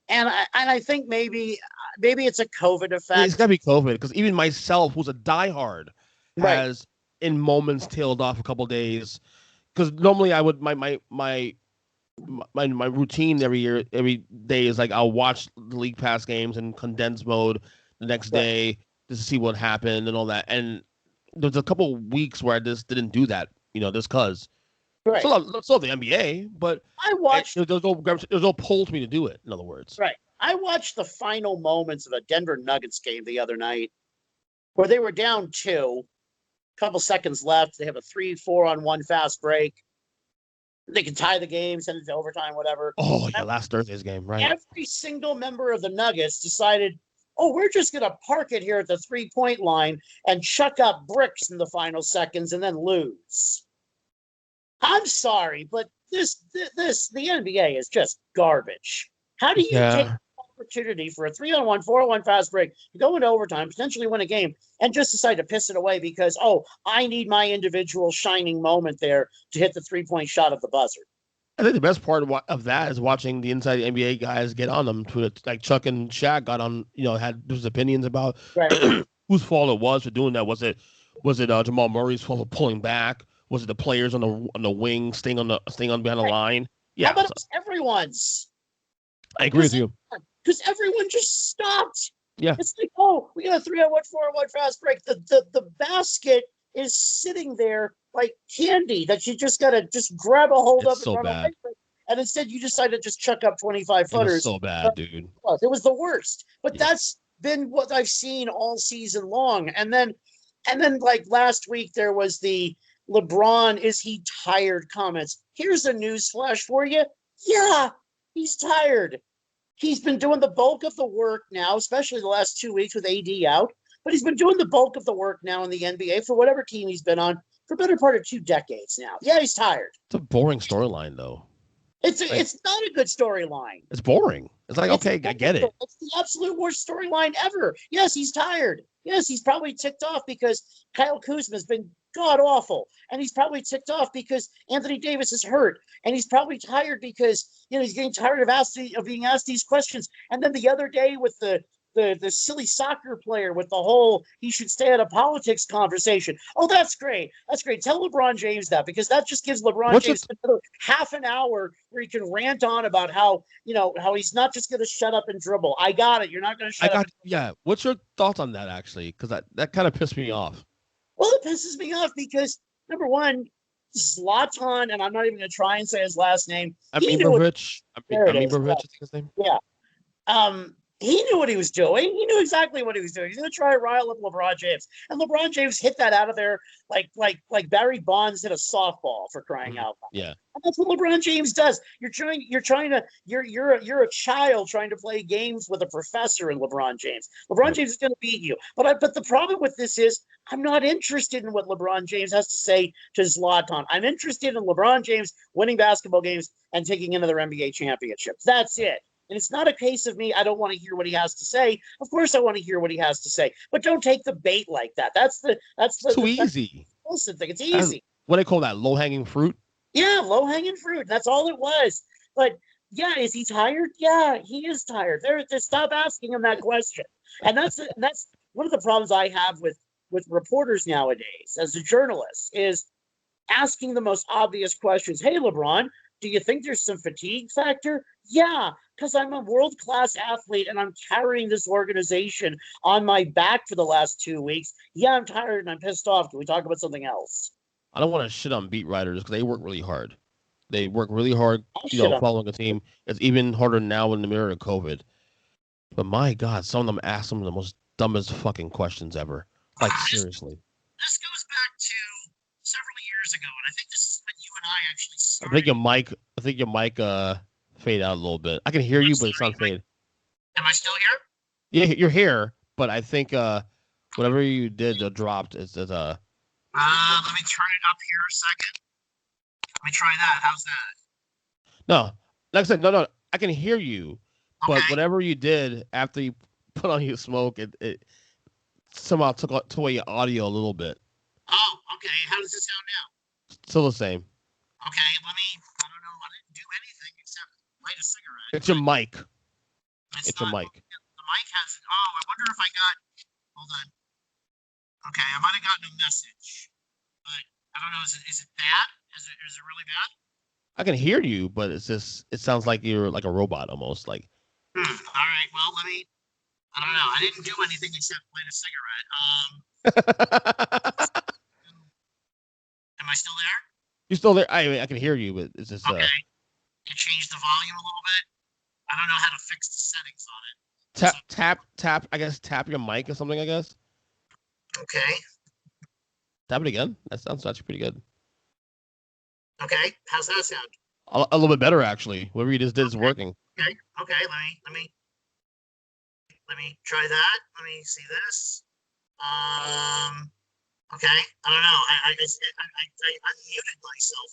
[SPEAKER 2] and I think maybe it's a COVID effect.
[SPEAKER 1] It's got to be COVID, because even myself, who's a diehard, has in moments tailed off a couple of days. Because normally I would my routine every day is like I'll watch the League Pass games in condensed mode the next day just to see what happened and all that. And there's a couple of weeks where I just didn't do that, just because. Right. Still the NBA, but
[SPEAKER 2] I watched.
[SPEAKER 1] There's no pull to me to do it. In other words,
[SPEAKER 2] right. I watched the final moments of a Denver Nuggets game the other night, where they were down 2, couple seconds left. They have a 3-4-on-1 fast break. They can tie the game, send it to overtime, whatever.
[SPEAKER 1] Oh yeah, last Thursday's game, right?
[SPEAKER 2] Every single member of the Nuggets decided, we're just going to park it here at the 3-point line and chuck up bricks in the final seconds and then lose. I'm sorry, but the NBA is just garbage. How do you take the opportunity for a 3-on-1, 4-on-1 fast break to go into overtime, potentially win a game, and just decide to piss it away because, I need my individual shining moment there to hit the 3-point shot of the buzzer?
[SPEAKER 1] I think the best part of that is watching the inside NBA guys get on them. Like Chuck and Shaq got on, had his opinions about whose fault it was for doing that. Was it Jamal Murray's fault for pulling back? Was it the players on the wing staying behind the line? Yeah,
[SPEAKER 2] how about it was everyone's?
[SPEAKER 1] I agree with you.
[SPEAKER 2] Because everyone just stopped.
[SPEAKER 1] Yeah,
[SPEAKER 2] it's like, we got a 3-on-1, 4-on-1 fast break. The basket is sitting there like candy that you just gotta just grab a hold of.
[SPEAKER 1] So bad.
[SPEAKER 2] And instead, you decide to just chuck up 25 footers.
[SPEAKER 1] It was so bad, dude.
[SPEAKER 2] It was the worst. But that's been what I've seen all season long. And then like last week, there was the LeBron, is he tired comments. Here's a news flash for you. Yeah, he's tired. He's been doing the bulk of the work now, especially the last 2 weeks with AD out. But he's been doing the bulk of the work now in the NBA for whatever team he's been on for a better part of 2 decades now. Yeah, he's tired.
[SPEAKER 1] It's a boring storyline, though.
[SPEAKER 2] It's not a good storyline.
[SPEAKER 1] It's boring. It's like, okay, I get it.
[SPEAKER 2] It's the absolute worst storyline ever. Yes, he's tired. Yes, he's probably ticked off because Kyle Kuzma's been god-awful. And he's probably ticked off because Anthony Davis is hurt. And he's probably tired because, he's getting tired of being asked these questions. And then the other day with the the silly soccer player with the whole he should stay out of politics conversation. Oh, that's great. That's great. Tell LeBron James that, because that just gives LeBron
[SPEAKER 1] What's
[SPEAKER 2] James another half an hour where he can rant on about how, how he's not just going to shut up and dribble. I got it. You're not going to shut up.
[SPEAKER 1] Yeah. What's your thoughts on that, actually? Because that kind of pissed me off.
[SPEAKER 2] Well, it pisses me off because, number one, Zlatan, and I'm not even going to try and say his last name.
[SPEAKER 1] Abramovich.
[SPEAKER 2] There it is.
[SPEAKER 1] Abramovich, I think his name.
[SPEAKER 2] Yeah. He knew what he was doing. He knew exactly what he was doing. He's going to try to rile up LeBron James, and LeBron James hit that out of there like Barry Bonds hit a softball, for crying out loud.
[SPEAKER 1] Yeah,
[SPEAKER 2] and that's what LeBron James does. You're a child trying to play games with a professor in LeBron James. LeBron James is going to beat you. But the problem with this is I'm not interested in what LeBron James has to say to Zlatan. I'm interested in LeBron James winning basketball games and taking another NBA championship. That's it. And it's not a case of me, I don't want to hear what he has to say. Of course I want to hear what he has to say. But don't take the bait like that. That's
[SPEAKER 1] too easy.
[SPEAKER 2] Wilson thing. It's easy.
[SPEAKER 1] What do they call that? Low-hanging fruit?
[SPEAKER 2] Yeah, low-hanging fruit. That's all it was. But yeah, is he tired? Yeah, he is tired. Stop asking him that question. And that's one of the problems I have with reporters nowadays as a journalist, is asking the most obvious questions. Hey, LeBron, do you think there's some fatigue factor? Yeah, because I'm a world-class athlete and I'm carrying this organization on my back for the last 2 weeks. Yeah, I'm tired and I'm pissed off. Can we talk about something else?
[SPEAKER 1] I don't want to shit on beat writers because they work really hard. They work really hard, following a team. It's even harder now in the mirror of COVID. But my God, some of them ask some of the most dumbest fucking questions ever. Like, seriously.
[SPEAKER 2] This goes back to several years ago, and I think this is when you and I actually started.
[SPEAKER 1] I think your mic fade out a little bit. I can hear you, but it's not fade.
[SPEAKER 2] Am I still here?
[SPEAKER 1] Yeah, you're here, but I think whatever you did dropped. Let me turn it up
[SPEAKER 2] here a second. Let me try that. How's that?
[SPEAKER 1] No, like I said, no. I can hear you, but whatever you did after you put on your smoke, it somehow took away your audio a little bit.
[SPEAKER 2] Oh, okay. How does it sound now?
[SPEAKER 1] Still the same.
[SPEAKER 2] Okay, I don't know. I didn't do anything except light a cigarette.
[SPEAKER 1] It's your mic. It's your mic.
[SPEAKER 2] The mic has it. Oh, I wonder if I got. Hold on. Okay, I might have gotten a message, but I don't know. Is it bad? Is it really bad?
[SPEAKER 1] I can hear you, but it sounds like you're like a robot almost. Like.
[SPEAKER 2] All right. Well, I don't know. I didn't do anything except light a cigarette. Am I still there?
[SPEAKER 1] You're still there. I can hear you, but it's just
[SPEAKER 2] okay. You changed the volume a little bit. I don't know how to fix the settings on it.
[SPEAKER 1] Tap. I guess tap your mic or something. I guess.
[SPEAKER 2] Okay.
[SPEAKER 1] Tap it again. That sounds actually pretty good.
[SPEAKER 2] Okay. How's that sound?
[SPEAKER 1] A little bit better, actually. Whatever you just did is working.
[SPEAKER 2] Okay. Let me try that. Let me see this. Okay. I don't know. I unmuted myself.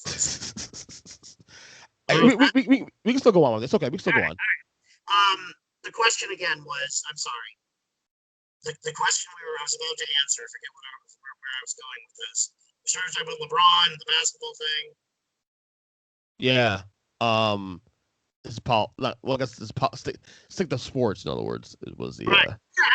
[SPEAKER 1] We can still go on with it. It's okay. We can still go on.
[SPEAKER 2] All right. The question again was, I'm sorry. The question I was about to answer, I forget where I was going with this. We started talking about LeBron, the basketball thing.
[SPEAKER 1] Yeah. It's Paul. Well, I guess it's Paul. Stick to sports. In other words, it was the.
[SPEAKER 2] Right. Yeah,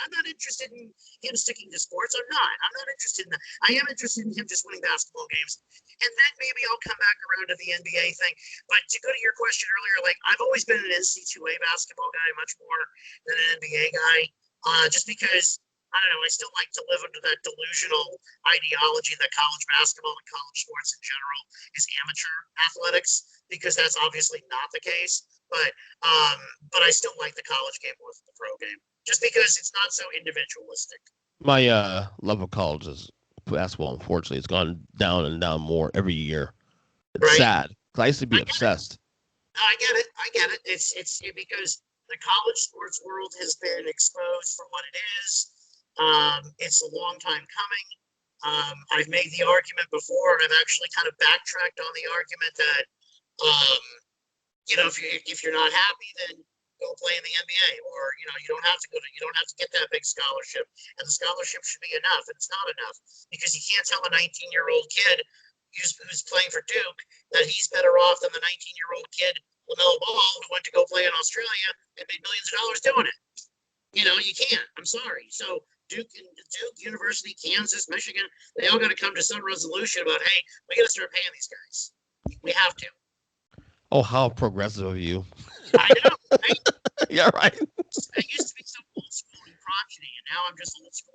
[SPEAKER 2] I'm not interested in him sticking to sports. I'm not interested in that. I am interested in him just winning basketball games, and then maybe I'll come back around to the NBA thing. But to go to your question earlier, like I've always been an NC2A basketball guy, much more than an NBA guy, just because. I don't know. I still like to live under that delusional ideology that college basketball and college sports in general is amateur athletics, because that's obviously not the case. But I still like the college game more than the pro game, just because it's not so individualistic.
[SPEAKER 1] My love of college is basketball. Unfortunately, it's gone down and down more every year. It's sad because I used to be obsessed.
[SPEAKER 2] I get it. It's because the college sports world has been exposed for what it is. It's a long time coming. I've made the argument before, and I've actually kind of backtracked on the argument that, if you're not happy, then go play in the NBA, or you don't have to get that big scholarship, and the scholarship should be enough, and it's not enough, because you can't tell a 19-year-old kid who's playing for Duke that he's better off than the 19-year-old kid LaMelo Ball who went to go play in Australia and made millions of dollars doing it. You can't. I'm sorry. So Duke, University, Kansas, Michigan, they all got to come to some resolution about, hey, we got to start paying these guys. We have to.
[SPEAKER 1] Oh, how progressive of you.
[SPEAKER 2] I know, right?
[SPEAKER 1] Yeah, right.
[SPEAKER 2] I used to be so old school and crotchety, and now I'm just old school.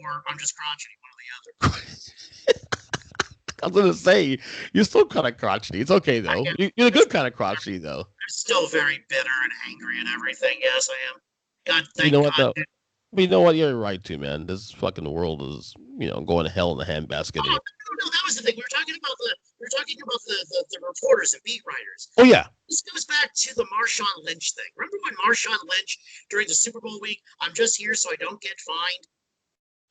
[SPEAKER 2] Or I'm just crotchety, one or the other.
[SPEAKER 1] I was gonna say you're still kind of crotchety. It's okay though. You're the good kind of crotchety though.
[SPEAKER 2] I'm still very bitter and angry and everything. Yes, I am. God, thank
[SPEAKER 1] You know what
[SPEAKER 2] God.
[SPEAKER 1] though? But you know what? You're right too, man. This fucking world is, going to hell in a handbasket.
[SPEAKER 2] Oh, no, that was the thing. We were talking about the reporters and beat writers.
[SPEAKER 1] Oh yeah.
[SPEAKER 2] This goes back to the Marshawn Lynch thing. Remember when Marshawn Lynch during the Super Bowl week, I'm just here so I don't get fined?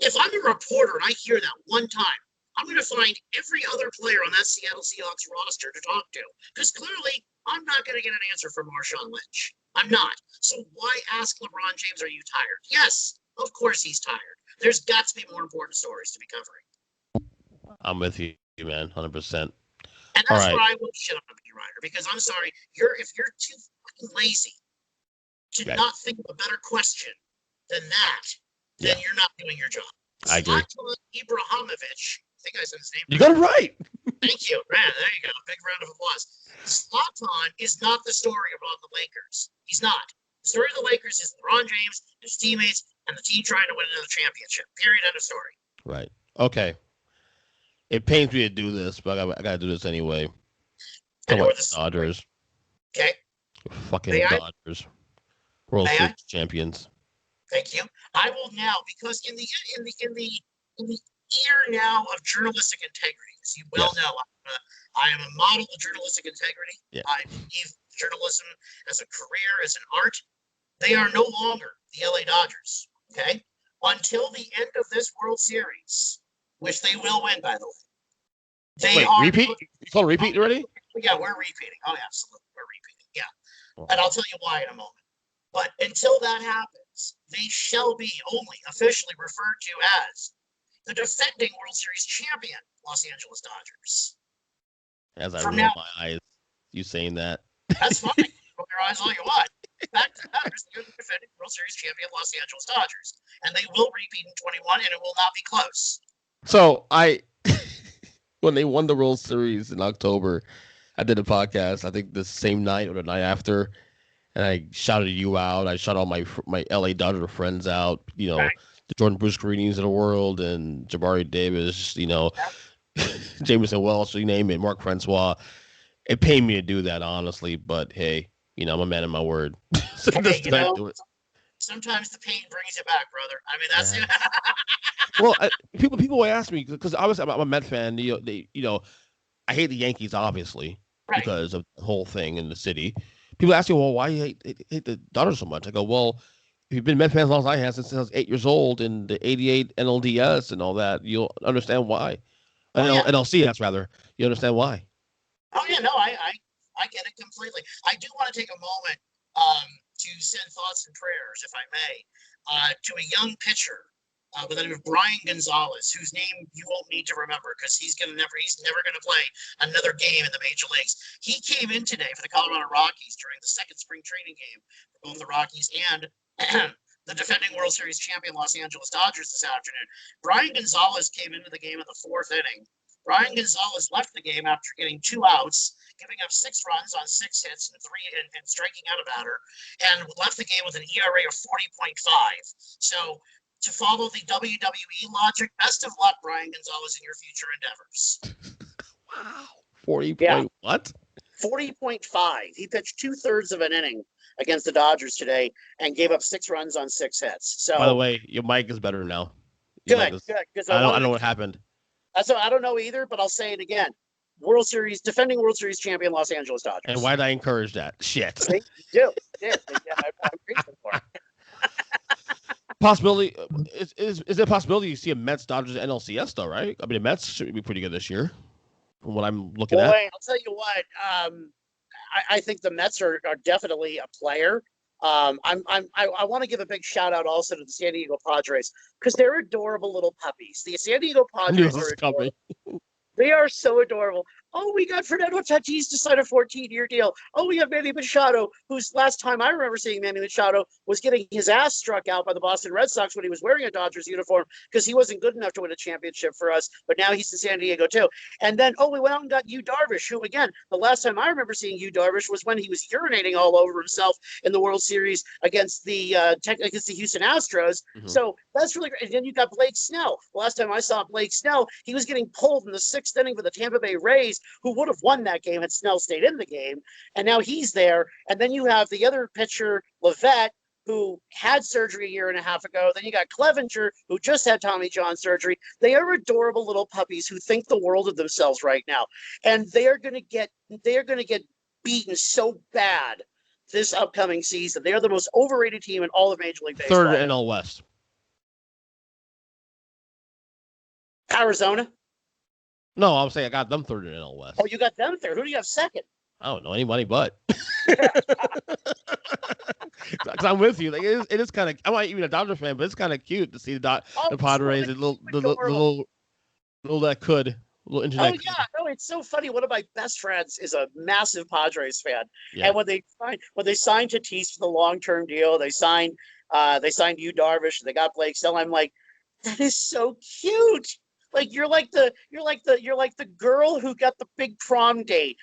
[SPEAKER 2] If I'm a reporter and I hear that one time, I'm going to find every other player on that Seattle Seahawks roster to talk to. Because clearly, I'm not going to get an answer from Marshawn Lynch. I'm not. So why ask LeBron James, are you tired? Yes, of course he's tired. There's got to be more important stories to be covering.
[SPEAKER 1] I'm with you, man, 100%.
[SPEAKER 2] And that's where I will shit on a beat writer. Because I'm sorry, if you're too fucking lazy to not think of a better question than that, then you're not doing your job.
[SPEAKER 1] I agree.
[SPEAKER 2] Zlatan Ibrahimovic, I think I said his name.
[SPEAKER 1] You got it right.
[SPEAKER 2] Thank you. Man, there you go. Big round of applause. Zlatan is not the story about the Lakers. He's not. The story of the Lakers is LeBron James, his teammates, and the team trying to win another championship. Period. End of story.
[SPEAKER 1] Right. Okay. It pains me to do this, but I got to do this anyway. Dodgers.
[SPEAKER 2] Okay.
[SPEAKER 1] Fucking Dodgers. World Series champions.
[SPEAKER 2] Thank you. I will now, because in the year now of journalistic integrity, as you well know, I am a model of journalistic integrity.
[SPEAKER 1] Yeah.
[SPEAKER 2] I believe journalism as a career, as an art. They are no longer the LA Dodgers. Okay, until the end of this World Series, which they will win, by the way.
[SPEAKER 1] Wait, repeat? You call repeat already?
[SPEAKER 2] Yeah, we're repeating. Oh, absolutely, we're repeating. Yeah, and I'll tell you why in a moment. But until that happens, they shall be only officially referred to as the defending World Series champion Los Angeles Dodgers.
[SPEAKER 1] As I roll my eyes, you saying that.
[SPEAKER 2] That's fine. Roll your eyes all you want. Back to the Dodgers, they're the defending World Series champion Los Angeles Dodgers. And they will repeat in 21, and it will not be close.
[SPEAKER 1] So when they won the World Series in October, I did a podcast, I think the same night or the night after, and I shouted you out. I shouted all my LA Dodger friends out, the Jordan Bruce Greenies of the world and Jabari Davis, Jameson Welsh, you name it, Mark Francois. It pained me to do that, honestly, but hey, I'm a man of my word. So do it.
[SPEAKER 2] Sometimes the pain brings it back, brother. I mean, that's it.
[SPEAKER 1] Well, people ask me, because obviously I'm a Met fan. I hate the Yankees, obviously, because of the whole thing in the city. People ask me, well, why you hate the Dodgers so much? I go, well, if you've been Met fan as long as I have since I was 8 years old, and the '88 NLDS and all that, you'll understand why. NLCS rather, you understand why.
[SPEAKER 2] Oh yeah, no, I get it completely. I do want to take a moment to send thoughts and prayers, if I may, to a young pitcher by the name of Brian Gonzalez, whose name you won't need to remember because he's never going to play another game in the major leagues. He came in today for the Colorado Rockies during the second spring training game for both the Rockies and the defending World Series champion Los Angeles Dodgers this afternoon. Brian Gonzalez came into the game in the fourth inning. Brian Gonzalez left the game after getting 2 outs, giving up 6 runs on 6 hits and striking out a batter, and left the game with an ERA of 40.5. So, to follow the WWE logic, best of luck, Brian Gonzalez, in your future endeavors.
[SPEAKER 1] Wow. 40 what?
[SPEAKER 2] 40.5. He pitched 2/3 of an inning against the Dodgers today and gave up 6 runs on 6 hits. So,
[SPEAKER 1] by the way, your mic is better now.
[SPEAKER 2] Good.
[SPEAKER 1] I don't know what happened.
[SPEAKER 2] So I don't know either, but I'll say it again. Defending World Series champion Los Angeles Dodgers.
[SPEAKER 1] And why did I encourage that? Shit.
[SPEAKER 2] See, you do. I'm grateful for it.
[SPEAKER 1] Possibility is there a possibility you see a Mets Dodgers NLCS though, right? I mean, the Mets should be pretty good this year, from what I'm looking at.
[SPEAKER 2] I'll tell you what. I think the Mets are definitely a player. I want to give a big shout out also to the San Diego Padres because they're adorable little puppies. The San Diego Padres are adorable. They are so adorable. Oh, we got Fernando Tatis to sign a 14-year deal. Oh, we have Manny Machado, whose last time I remember seeing Manny Machado was getting his ass struck out by the Boston Red Sox when he was wearing a Dodgers uniform because he wasn't good enough to win a championship for us. But now he's in San Diego too. And then, we went out and got Yu Darvish, who, again, the last time I remember seeing Yu Darvish was when he was urinating all over himself in the World Series against the Houston Astros.
[SPEAKER 1] Mhm.
[SPEAKER 2] So that's really great. And then you got Blake Snell. The last time I saw Blake Snell, he was getting pulled in the 6th inning for the Tampa Bay Rays, who would have won that game had Snell stayed in the game. And now he's there. And then you have the other pitcher, Levette, who had surgery a year and a half ago. Then you got Clevenger, who just had Tommy John surgery. They are adorable little puppies who think the world of themselves right now. And they are going to get beaten so bad this upcoming season. They are the most overrated team in all of Major League Baseball.
[SPEAKER 1] Third NL West.
[SPEAKER 2] Arizona?
[SPEAKER 1] No, I'm saying I got them third in NL West.
[SPEAKER 2] Oh, you got them third. Who do you have second?
[SPEAKER 1] I don't know anybody but. Because I'm with you. Like it is kind of. I'm not even a Dodger fan, but it's kind of cute to see the Padres, the little that could. Little internet.
[SPEAKER 2] Oh yeah, no, it's so funny. One of my best friends is a massive Padres fan,
[SPEAKER 1] Yeah.
[SPEAKER 2] and when they signed Tatis for the long-term deal, they signed Yu Darvish, they got Blake Snell. I'm like, that is so cute. Like you're like the girl who got the big prom date,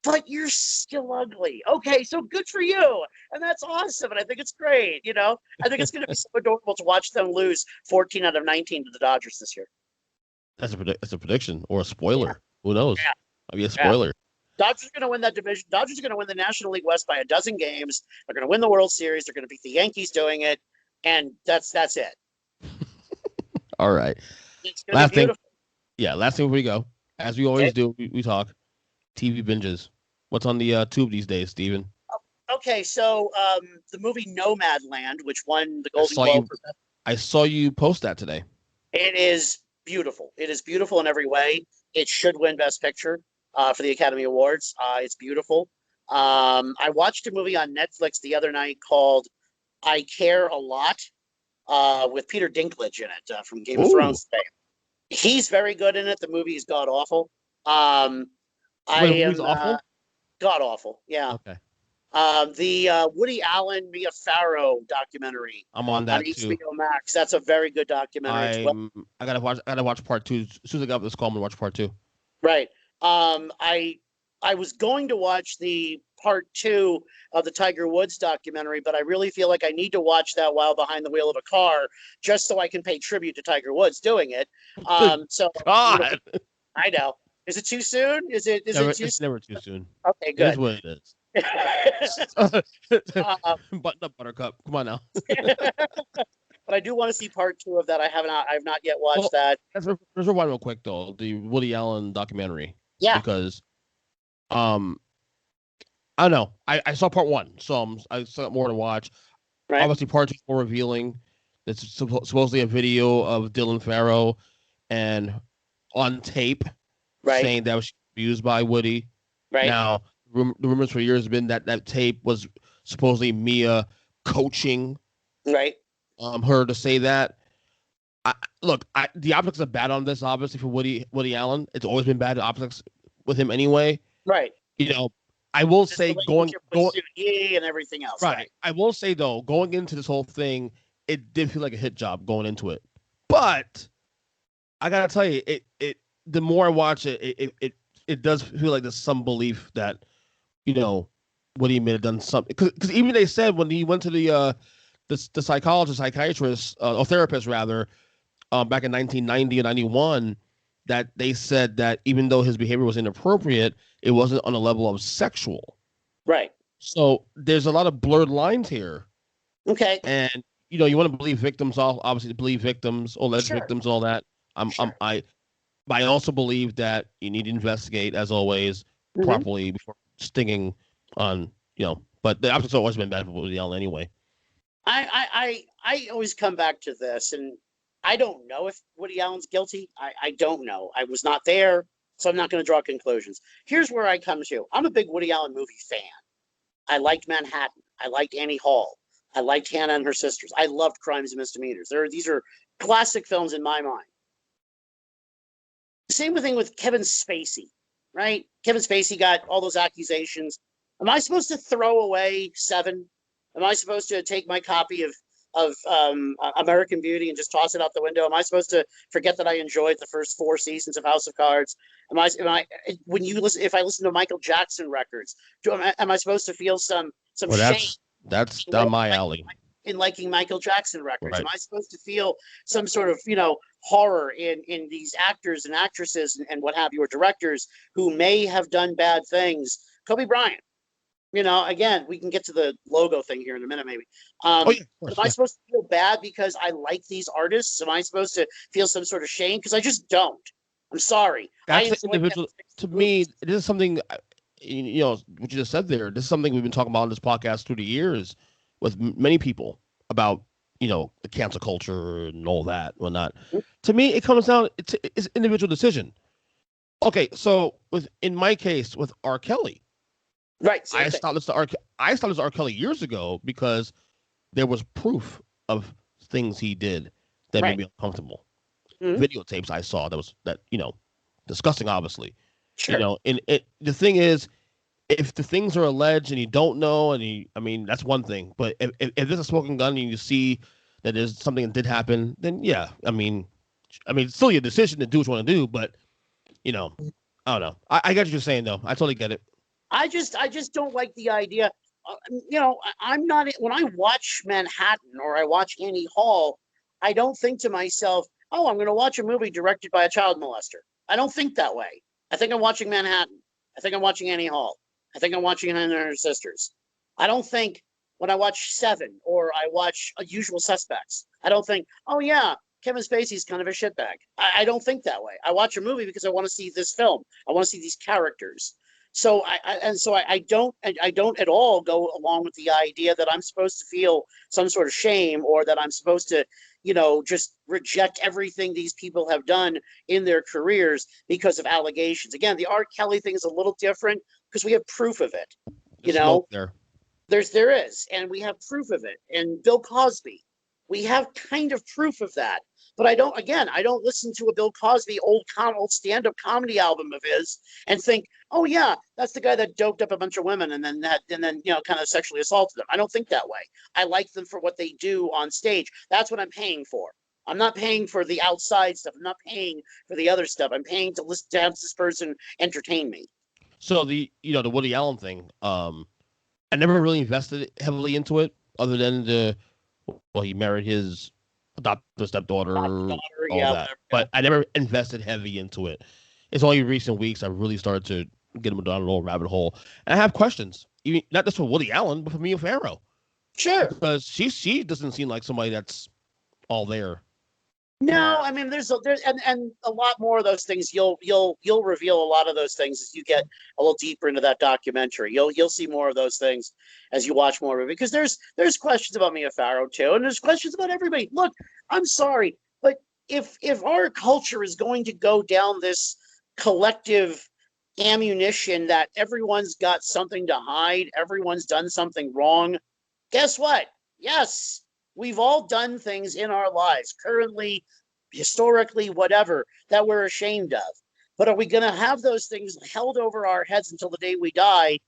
[SPEAKER 2] but you're still ugly. Okay, so good for you, and that's awesome, and I think it's great. I think it's going to be so adorable to watch them lose 14 out of 19 to the Dodgers this year.
[SPEAKER 1] That's a prediction or a spoiler. Yeah. Who knows?
[SPEAKER 2] Yeah.
[SPEAKER 1] Maybe a spoiler.
[SPEAKER 2] Yeah. Dodgers are going to win that division. Dodgers are going to win the National League West by 12 games. They're going to win the World Series. They're going to beat the Yankees doing it, and that's it.
[SPEAKER 1] All right.
[SPEAKER 2] It's going to be beautiful.
[SPEAKER 1] Last thing before we go, as we always do, we talk TV binges. What's on the tube these days, Steven?
[SPEAKER 2] Okay, so the movie Nomadland, which won the Golden Globe.
[SPEAKER 1] I saw you post that today.
[SPEAKER 2] It is beautiful. It is beautiful in every way. It should win Best Picture for the Academy Awards. It's beautiful. I watched a movie on Netflix the other night called I Care a Lot with Peter Dinklage in it from Game of Thrones fame. He's very good in it. The movie is god awful.
[SPEAKER 1] Awful?
[SPEAKER 2] God awful. Yeah.
[SPEAKER 1] Okay.
[SPEAKER 2] The Woody Allen, Mia Farrow documentary.
[SPEAKER 1] I'm on that too.
[SPEAKER 2] HBO Max. That's a very good documentary.
[SPEAKER 1] I gotta watch part 2. As soon as I got up this call, I'm gonna watch part 2.
[SPEAKER 2] Right. I was going to watch the part 2 of the Tiger Woods documentary, but I really feel like I need to watch that while behind the wheel of a car, just so I can pay tribute to Tiger Woods doing it. So
[SPEAKER 1] God.
[SPEAKER 2] I know. Is it too soon?
[SPEAKER 1] It's never too soon.
[SPEAKER 2] Okay, good.
[SPEAKER 1] It is what it is. Button up, Buttercup. Come on now.
[SPEAKER 2] But I do want to see part 2 of that. I've not yet watched that.
[SPEAKER 1] Let's rewind real quick though. The Woody Allen documentary.
[SPEAKER 2] Yeah.
[SPEAKER 1] Because, I don't know. I saw part 1, so I still got more to watch.
[SPEAKER 2] Right.
[SPEAKER 1] Obviously, part 2 is more revealing. It's supposedly a video of Dylan Farrow, and on tape, saying that was abused by Woody.
[SPEAKER 2] Right.
[SPEAKER 1] Now, the rumors for years have been that tape was supposedly Mia coaching.
[SPEAKER 2] Right.
[SPEAKER 1] Her to say that. The optics are bad on this, obviously, for Woody Allen. It's always been bad optics with him anyway.
[SPEAKER 2] Right.
[SPEAKER 1] I will say going
[SPEAKER 2] and everything else.
[SPEAKER 1] Right. I will say though, going into this whole thing, it did feel like a hit job going into it. But I gotta tell you, it the more I watch it, it does feel like there's some belief that, Woody may have done something. Because even they said when he went to the psychiatrist, or therapist rather, back in 1990 and 91, that they said that even though his behavior was inappropriate, it wasn't on a level of sexual.
[SPEAKER 2] Right.
[SPEAKER 1] So there's a lot of blurred lines here.
[SPEAKER 2] Okay.
[SPEAKER 1] And you want to believe victims, obviously believe victims, alleged victims, all that. I also believe that you need to investigate, as always, properly before stinging on, But the optics have always been bad for Woody Allen anyway.
[SPEAKER 2] I always come back to this, and I don't know if Woody Allen's guilty. I don't know. I was not there, so I'm not going to draw conclusions. Here's where I come to. I'm a big Woody Allen movie fan. I liked Manhattan. I liked Annie Hall. I liked Hannah and Her Sisters. I loved Crimes and Misdemeanors. These are classic films in my mind. Same thing with Kevin Spacey. right? Kevin Spacey got all those accusations. Am I supposed to throw away Seven? Am I supposed to take my copy of American Beauty and just toss it out the window? Am I supposed to forget that I enjoyed the first 4 seasons of House of Cards? When you listen, if I listen to Michael Jackson records, am I supposed to feel some
[SPEAKER 1] Well,
[SPEAKER 2] shame
[SPEAKER 1] that's down my alley.
[SPEAKER 2] in liking Michael Jackson records?
[SPEAKER 1] Right.
[SPEAKER 2] Am I supposed to feel some sort of horror in these actors and actresses and what have you, or directors who may have done bad things? Kobe Bryant. Again, we can get to the logo thing here in a minute, maybe.
[SPEAKER 1] Oh yeah, of course,
[SPEAKER 2] Am I
[SPEAKER 1] yeah.
[SPEAKER 2] supposed to feel bad because I like these artists? Am I supposed to feel some sort of shame? Because I just don't. I'm sorry. I
[SPEAKER 1] That's the
[SPEAKER 2] enjoy
[SPEAKER 1] individual. To me, this is something. What you just said there. This is something we've been talking about on this podcast through the years with many people about the cancel culture and all that, whatnot. To me, it comes down. It's individual decision. Okay, so in my case with R. Kelly,
[SPEAKER 2] right.
[SPEAKER 1] I stopped listening to R. Kelly years ago because there was proof of things he did that made
[SPEAKER 2] Right.
[SPEAKER 1] me uncomfortable.
[SPEAKER 2] Mhm.
[SPEAKER 1] Videotapes I saw that disgusting, obviously.
[SPEAKER 2] Sure.
[SPEAKER 1] And the thing is, if the things are alleged and you don't know, I mean, that's one thing. But if there's a smoking gun and you see that there's something that did happen, then yeah, I mean, it's still your decision to do what you want to do. But I don't know. I get what you're saying though. I totally get it.
[SPEAKER 2] I just don't like the idea. I'm not when I watch Manhattan or I watch Annie Hall, I don't think to myself, "Oh, I'm going to watch a movie directed by a child molester." I don't think that way. I think I'm watching Manhattan. I think I'm watching Annie Hall. I think I'm watching Hannah and Her Sisters. I don't think when I watch Seven or I watch Usual Suspects, I don't think, "Oh yeah, Kevin Spacey's kind of a shitbag." I don't think that way. I watch a movie because I want to see this film. I want to see these characters. So I don't at all go along with the idea that I'm supposed to feel some sort of shame or that I'm supposed to, just reject everything these people have done in their careers because of allegations. Again, the R. Kelly thing is a little different because we have proof of it. You
[SPEAKER 1] There's smoke
[SPEAKER 2] know,
[SPEAKER 1] there.
[SPEAKER 2] there is, and we have proof of it. And Bill Cosby, we have kind of proof of that. But I don't listen to a Bill Cosby old stand-up comedy album of his and think, oh yeah, that's the guy that doped up a bunch of women and then kind of sexually assaulted them. I don't think that way. I like them for what they do on stage. That's what I'm paying for. I'm not paying for the outside stuff. I'm not paying for the other stuff. I'm paying to listen to have this person entertain me.
[SPEAKER 1] So the Woody Allen thing. I never really invested heavily into it, other than he married his adopted stepdaughter,
[SPEAKER 2] Daughter,
[SPEAKER 1] all
[SPEAKER 2] yeah,
[SPEAKER 1] that.
[SPEAKER 2] whatever.
[SPEAKER 1] But I never invested heavy into it. It's only recent weeks I really started to get him down a little rabbit hole. And I have questions, even not just for Woody Allen, but for Mia Farrow,
[SPEAKER 2] Sure.
[SPEAKER 1] because she doesn't seem like somebody that's all there.
[SPEAKER 2] No, I mean there's and a lot more of those things. You'll reveal a lot of those things as you get a little deeper into that documentary. You'll see more of those things as you watch more of it because there's questions about Mia Farrow too, and there's questions about everybody. Look, I'm sorry, but if our culture is going to go down this collective ammunition that everyone's got something to hide, everyone's done something wrong, guess what? Yes, we've all done things in our lives, currently, historically, whatever, that we're ashamed of. But are we going to have those things held over our heads until the day we die?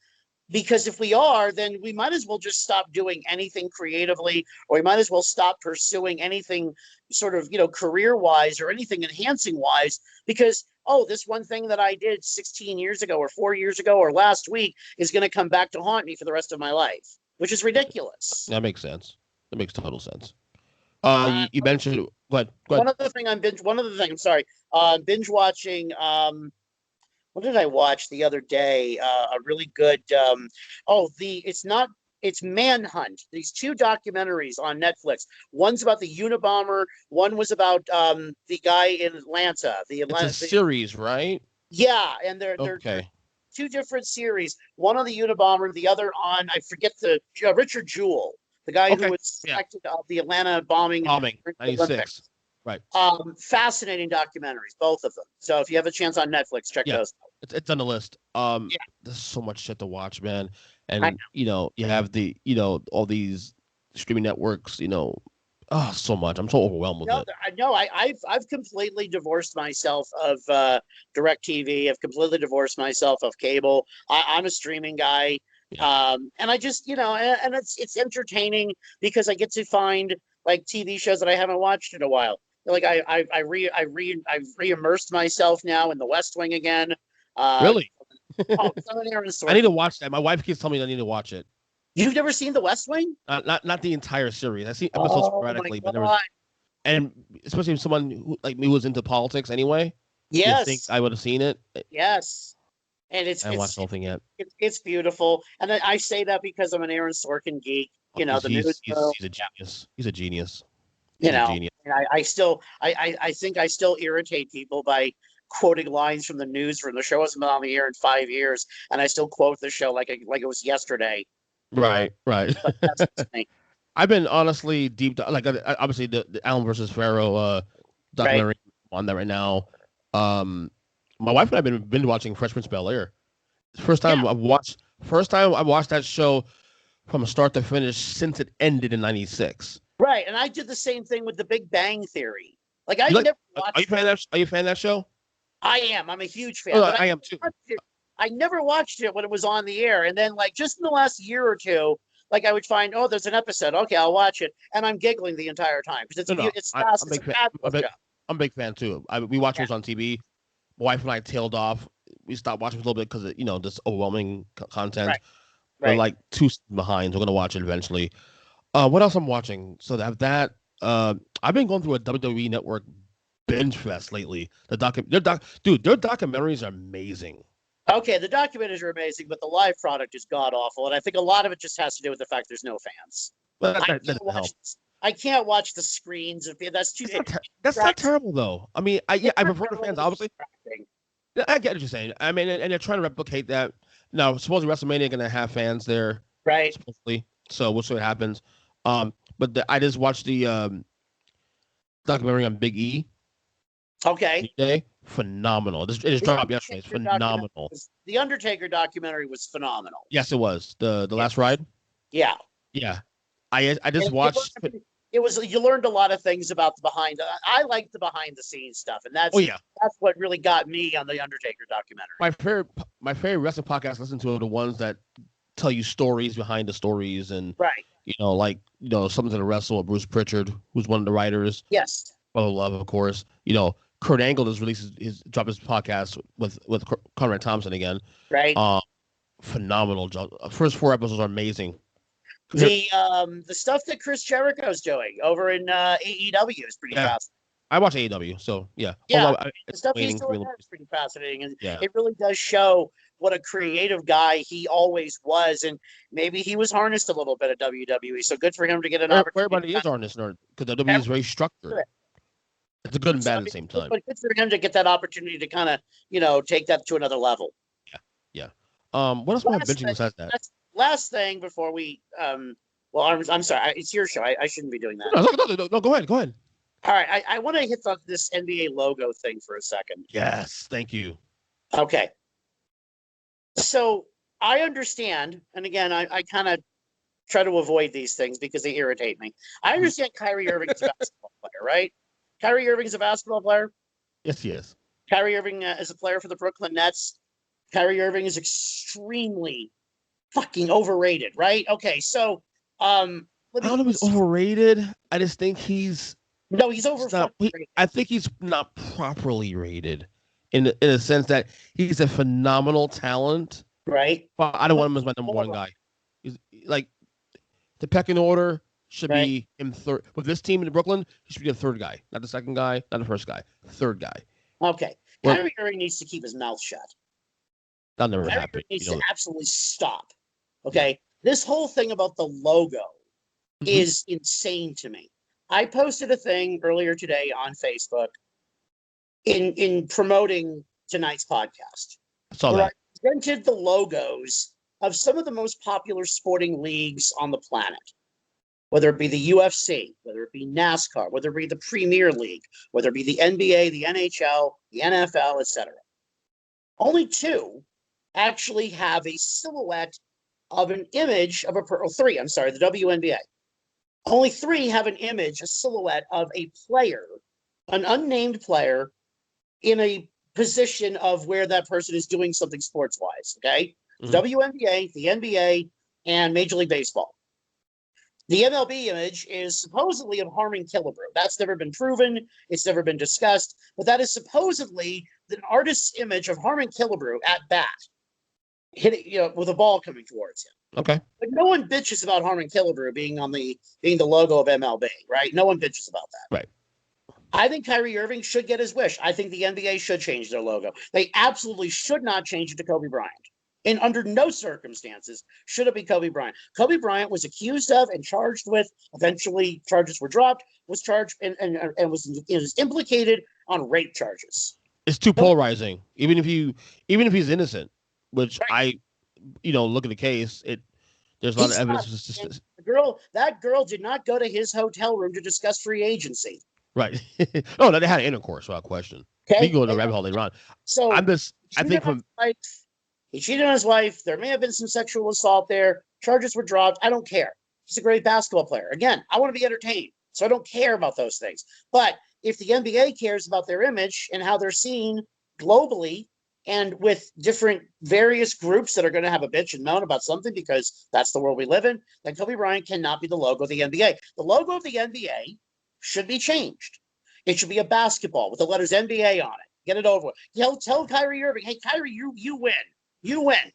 [SPEAKER 2] Because if we are, then we might as well just stop doing anything creatively, or we might as well stop pursuing anything sort of, career wise or anything enhancing wise, because, oh, this one thing that I did 16 years ago or 4 years ago or last week is going to come back to haunt me for the rest of my life, which is ridiculous.
[SPEAKER 1] That makes sense. That makes total sense.
[SPEAKER 2] Uh,
[SPEAKER 1] You mentioned what? Go
[SPEAKER 2] one
[SPEAKER 1] ahead.
[SPEAKER 2] other thing I'm binge. One other thing. I'm sorry. Binge watching. What did I watch the other day? A really good. It's not. It's Manhunt. These two documentaries on Netflix. One's about the Unabomber. One was about the guy in Atlanta.
[SPEAKER 1] It's a series, right?
[SPEAKER 2] Yeah, and they're
[SPEAKER 1] Okay.
[SPEAKER 2] two different series. One on the Unabomber, the other on I forget the Richard Jewell, the guy who
[SPEAKER 1] Okay.
[SPEAKER 2] was
[SPEAKER 1] Yeah.
[SPEAKER 2] suspected of the Atlanta bombing
[SPEAKER 1] Bombing.
[SPEAKER 2] during the
[SPEAKER 1] 96.
[SPEAKER 2] Olympics.
[SPEAKER 1] Right.
[SPEAKER 2] Fascinating documentaries, both of them. So if you have a chance on Netflix, check
[SPEAKER 1] Yeah.
[SPEAKER 2] those out.
[SPEAKER 1] It's on the list.
[SPEAKER 2] Yeah,
[SPEAKER 1] There's so much shit to watch, man.
[SPEAKER 2] I
[SPEAKER 1] And you have the all these streaming networks, Oh, so much. I'm so overwhelmed with
[SPEAKER 2] No,
[SPEAKER 1] it.
[SPEAKER 2] I know. I've completely divorced myself of DirecTV. I've completely divorced myself of cable. I'm a streaming guy,
[SPEAKER 1] Yeah.
[SPEAKER 2] and I just and it's entertaining because I get to find like TV shows that I haven't watched in a while. Like I've re-immersed myself now in The West Wing again. Uh,
[SPEAKER 1] Really?
[SPEAKER 2] oh, some of Aaron
[SPEAKER 1] I need
[SPEAKER 2] Sorkin.
[SPEAKER 1] to watch that. My wife keeps telling me I need to watch it.
[SPEAKER 2] You've never seen The West Wing?
[SPEAKER 1] Not the entire series. I see episodes
[SPEAKER 2] Oh my
[SPEAKER 1] sporadically, but never.
[SPEAKER 2] God!
[SPEAKER 1] And especially if someone who, like me, was into politics anyway, you think
[SPEAKER 2] Yes,
[SPEAKER 1] I would have seen it.
[SPEAKER 2] yes. And
[SPEAKER 1] I haven't watched the whole thing yet.
[SPEAKER 2] it's beautiful. And I say that because I'm an Aaron Sorkin geek.
[SPEAKER 1] Oh,
[SPEAKER 2] The newsroom.
[SPEAKER 1] he's a genius. He's a genius.
[SPEAKER 2] You
[SPEAKER 1] He's a
[SPEAKER 2] know,
[SPEAKER 1] genius.
[SPEAKER 2] and I still I think I still irritate people by quoting lines from the newsroom. The show hasn't been on the air in 5 years, and I still quote the show like it was yesterday.
[SPEAKER 1] Right, right.
[SPEAKER 2] But that's just me,
[SPEAKER 1] I've been honestly like obviously the Allen versus Pharaoh
[SPEAKER 2] right?
[SPEAKER 1] documentary on that right now. My wife and I've been watching Fresh Prince of Bel-Air.
[SPEAKER 2] Yeah,
[SPEAKER 1] First time I watched that show from start to finish since it ended in '96.
[SPEAKER 2] right. And I did the same thing with The Big Bang Theory. Like I
[SPEAKER 1] You like?
[SPEAKER 2] never
[SPEAKER 1] Are you
[SPEAKER 2] watched
[SPEAKER 1] fan of that? Are you a fan of that show?
[SPEAKER 2] I am. I'm a huge fan,
[SPEAKER 1] Oh,
[SPEAKER 2] but
[SPEAKER 1] I am too.
[SPEAKER 2] I never watched it when it was on the air. And then, like, just in the last year or two, like, I would find, oh, there's an episode. Okay, I'll watch it, and I'm giggling the entire time because
[SPEAKER 1] No, no,
[SPEAKER 2] it's
[SPEAKER 1] I'm
[SPEAKER 2] fast.
[SPEAKER 1] a
[SPEAKER 2] It's
[SPEAKER 1] big
[SPEAKER 2] a
[SPEAKER 1] fan.
[SPEAKER 2] fabulous show.
[SPEAKER 1] I'm a big fan too. We watch
[SPEAKER 2] Yeah,
[SPEAKER 1] shows on TV. My wife and I tailed off. We stopped watching for a little bit because of this overwhelming content.
[SPEAKER 2] right,
[SPEAKER 1] We're
[SPEAKER 2] right.
[SPEAKER 1] like two behind. So we're gonna watch it eventually. What else I'm watching? So that I've been going through a WWE Network binge fest lately. Their documentaries are amazing.
[SPEAKER 2] Okay, the documentaries are amazing, but the live product is god awful, and I think a lot of it just has to do with the fact there's no fans.
[SPEAKER 1] But
[SPEAKER 2] I
[SPEAKER 1] that
[SPEAKER 2] can't
[SPEAKER 1] doesn't help.
[SPEAKER 2] watch. I can't watch the screens of that's too.
[SPEAKER 1] That's not terrible though. I mean, I prefer the fans obviously.
[SPEAKER 2] Distracting.
[SPEAKER 1] I get what you're saying. I mean, and they're trying to replicate that. Now, supposedly WrestleMania going to have fans there,
[SPEAKER 2] Right.
[SPEAKER 1] supposedly. So we'll see what happens. I just watched the documentary on Big E
[SPEAKER 2] Okay.
[SPEAKER 1] today. Phenomenal. It just
[SPEAKER 2] The
[SPEAKER 1] dropped yesterday. It's
[SPEAKER 2] Undertaker documentary
[SPEAKER 1] phenomenal.
[SPEAKER 2] the Undertaker documentary was phenomenal.
[SPEAKER 1] Yes, it was the
[SPEAKER 2] Yeah.
[SPEAKER 1] last ride.
[SPEAKER 2] Yeah.
[SPEAKER 1] Yeah, I just
[SPEAKER 2] And
[SPEAKER 1] watched.
[SPEAKER 2] it was you learned a lot of things about the behind. I like the behind the scenes stuff, and
[SPEAKER 1] Oh yeah,
[SPEAKER 2] that's what really got me on the Undertaker documentary.
[SPEAKER 1] my favorite wrestling podcast I listen to are the ones that tell you stories behind the stories, and
[SPEAKER 2] Right.
[SPEAKER 1] something to wrestle with Bruce Pritchard, who's one of the writers.
[SPEAKER 2] Yes.
[SPEAKER 1] Brother Love, of course. Kurt Angle just released dropped his podcast with Conrad Thompson again.
[SPEAKER 2] Right.
[SPEAKER 1] Phenomenal job. First 4 episodes are amazing.
[SPEAKER 2] The stuff that Chris Jericho's doing over in AEW is pretty fascinating.
[SPEAKER 1] I watch AEW, so yeah.
[SPEAKER 2] Yeah,
[SPEAKER 1] Although
[SPEAKER 2] the stuff he's doing there is pretty fascinating, and
[SPEAKER 1] yeah.
[SPEAKER 2] it really does show what a creative guy he always was, and maybe he was harnessed a little bit at WWE. So good for him to get an opportunity.
[SPEAKER 1] Everybody is harnessed because the WWE is very structured. It's a good and bad at the same time.
[SPEAKER 2] But good for him to get that opportunity to kind of, take that to another level.
[SPEAKER 1] Yeah. What else am I binging besides that?
[SPEAKER 2] Last thing before we, well, I'm sorry, it's your show. I shouldn't be doing that.
[SPEAKER 1] No, go ahead.
[SPEAKER 2] All right, I want to hit on this NBA logo thing for a second.
[SPEAKER 1] Yes, thank you.
[SPEAKER 2] Okay. So I understand, and again, I kind of try to avoid these things because they irritate me. I understand Kyrie Irving is a basketball player, right? Kyrie Irving is a basketball player.
[SPEAKER 1] Yes, he is.
[SPEAKER 2] Kyrie Irving is a player for the Brooklyn Nets. Kyrie Irving is extremely fucking overrated, right? Okay, so
[SPEAKER 1] I don't know if he's overrated. I just think he's I think he's not properly rated in a sense that he's a phenomenal talent,
[SPEAKER 2] right?
[SPEAKER 1] But I don't want him as my number one guy. He's like the pecking order should be him third. With this team in Brooklyn, he should be the third guy, not the second guy, not the first guy, third guy.
[SPEAKER 2] Okay, Kyrie Irving needs to keep his mouth shut.
[SPEAKER 1] That'll never happen.
[SPEAKER 2] Needs to absolutely stop. Okay, this whole thing about the logo is insane to me. I posted a thing earlier today on Facebook in promoting tonight's podcast.
[SPEAKER 1] I saw that.
[SPEAKER 2] I presented the logos of some of the most popular sporting leagues on the planet, whether it be the UFC, whether it be NASCAR, whether it be the Premier League, whether it be the NBA, the NHL, the NFL, etc. Only two actually have a silhouette of an image of three, the WNBA, Only 3 have an image, a silhouette of a player, an unnamed player, in a position of where that person is doing something sports-wise, okay?
[SPEAKER 1] Mhm.
[SPEAKER 2] WNBA, the NBA, and Major League Baseball. The MLB image is supposedly of Harmon Killebrew. That's never been proven. It's never been discussed. But that is supposedly an artist's image of Harmon Killebrew at bat, hitting, with a ball coming towards him.
[SPEAKER 1] Okay.
[SPEAKER 2] But no one bitches about Harmon Killebrew being the logo of MLB, right? No one bitches about that.
[SPEAKER 1] Right.
[SPEAKER 2] I think Kyrie Irving should get his wish. I think the NBA should change their logo. They absolutely should not change it to Kobe Bryant. And under no circumstances should it be Kobe Bryant. Kobe Bryant was accused of and charged with, eventually charges were dropped, was charged and was implicated on rape charges.
[SPEAKER 1] It's too polarizing. Even if he's innocent, which
[SPEAKER 2] right.
[SPEAKER 1] Look at the case, there's a lot of evidence.
[SPEAKER 2] That girl did not go to his hotel room to discuss free agency.
[SPEAKER 1] Right. Oh, no, they had intercourse without question. Okay. We can go to the rabbit hole later on.
[SPEAKER 2] So
[SPEAKER 1] I think
[SPEAKER 2] he cheated on his wife. There may have been some sexual assault there. Charges were dropped. I don't care. He's a great basketball player. Again, I want to be entertained, so I don't care about those things. But if the NBA cares about their image and how they're seen globally, and with different various groups that are going to have a bitch and moan about something because that's the world we live in, then Kobe Bryant cannot be the logo of the NBA. The logo of the NBA should be changed. It should be a basketball with the letters NBA on it. Get it over with. Tell Kyrie Irving, hey, Kyrie, you win. You win.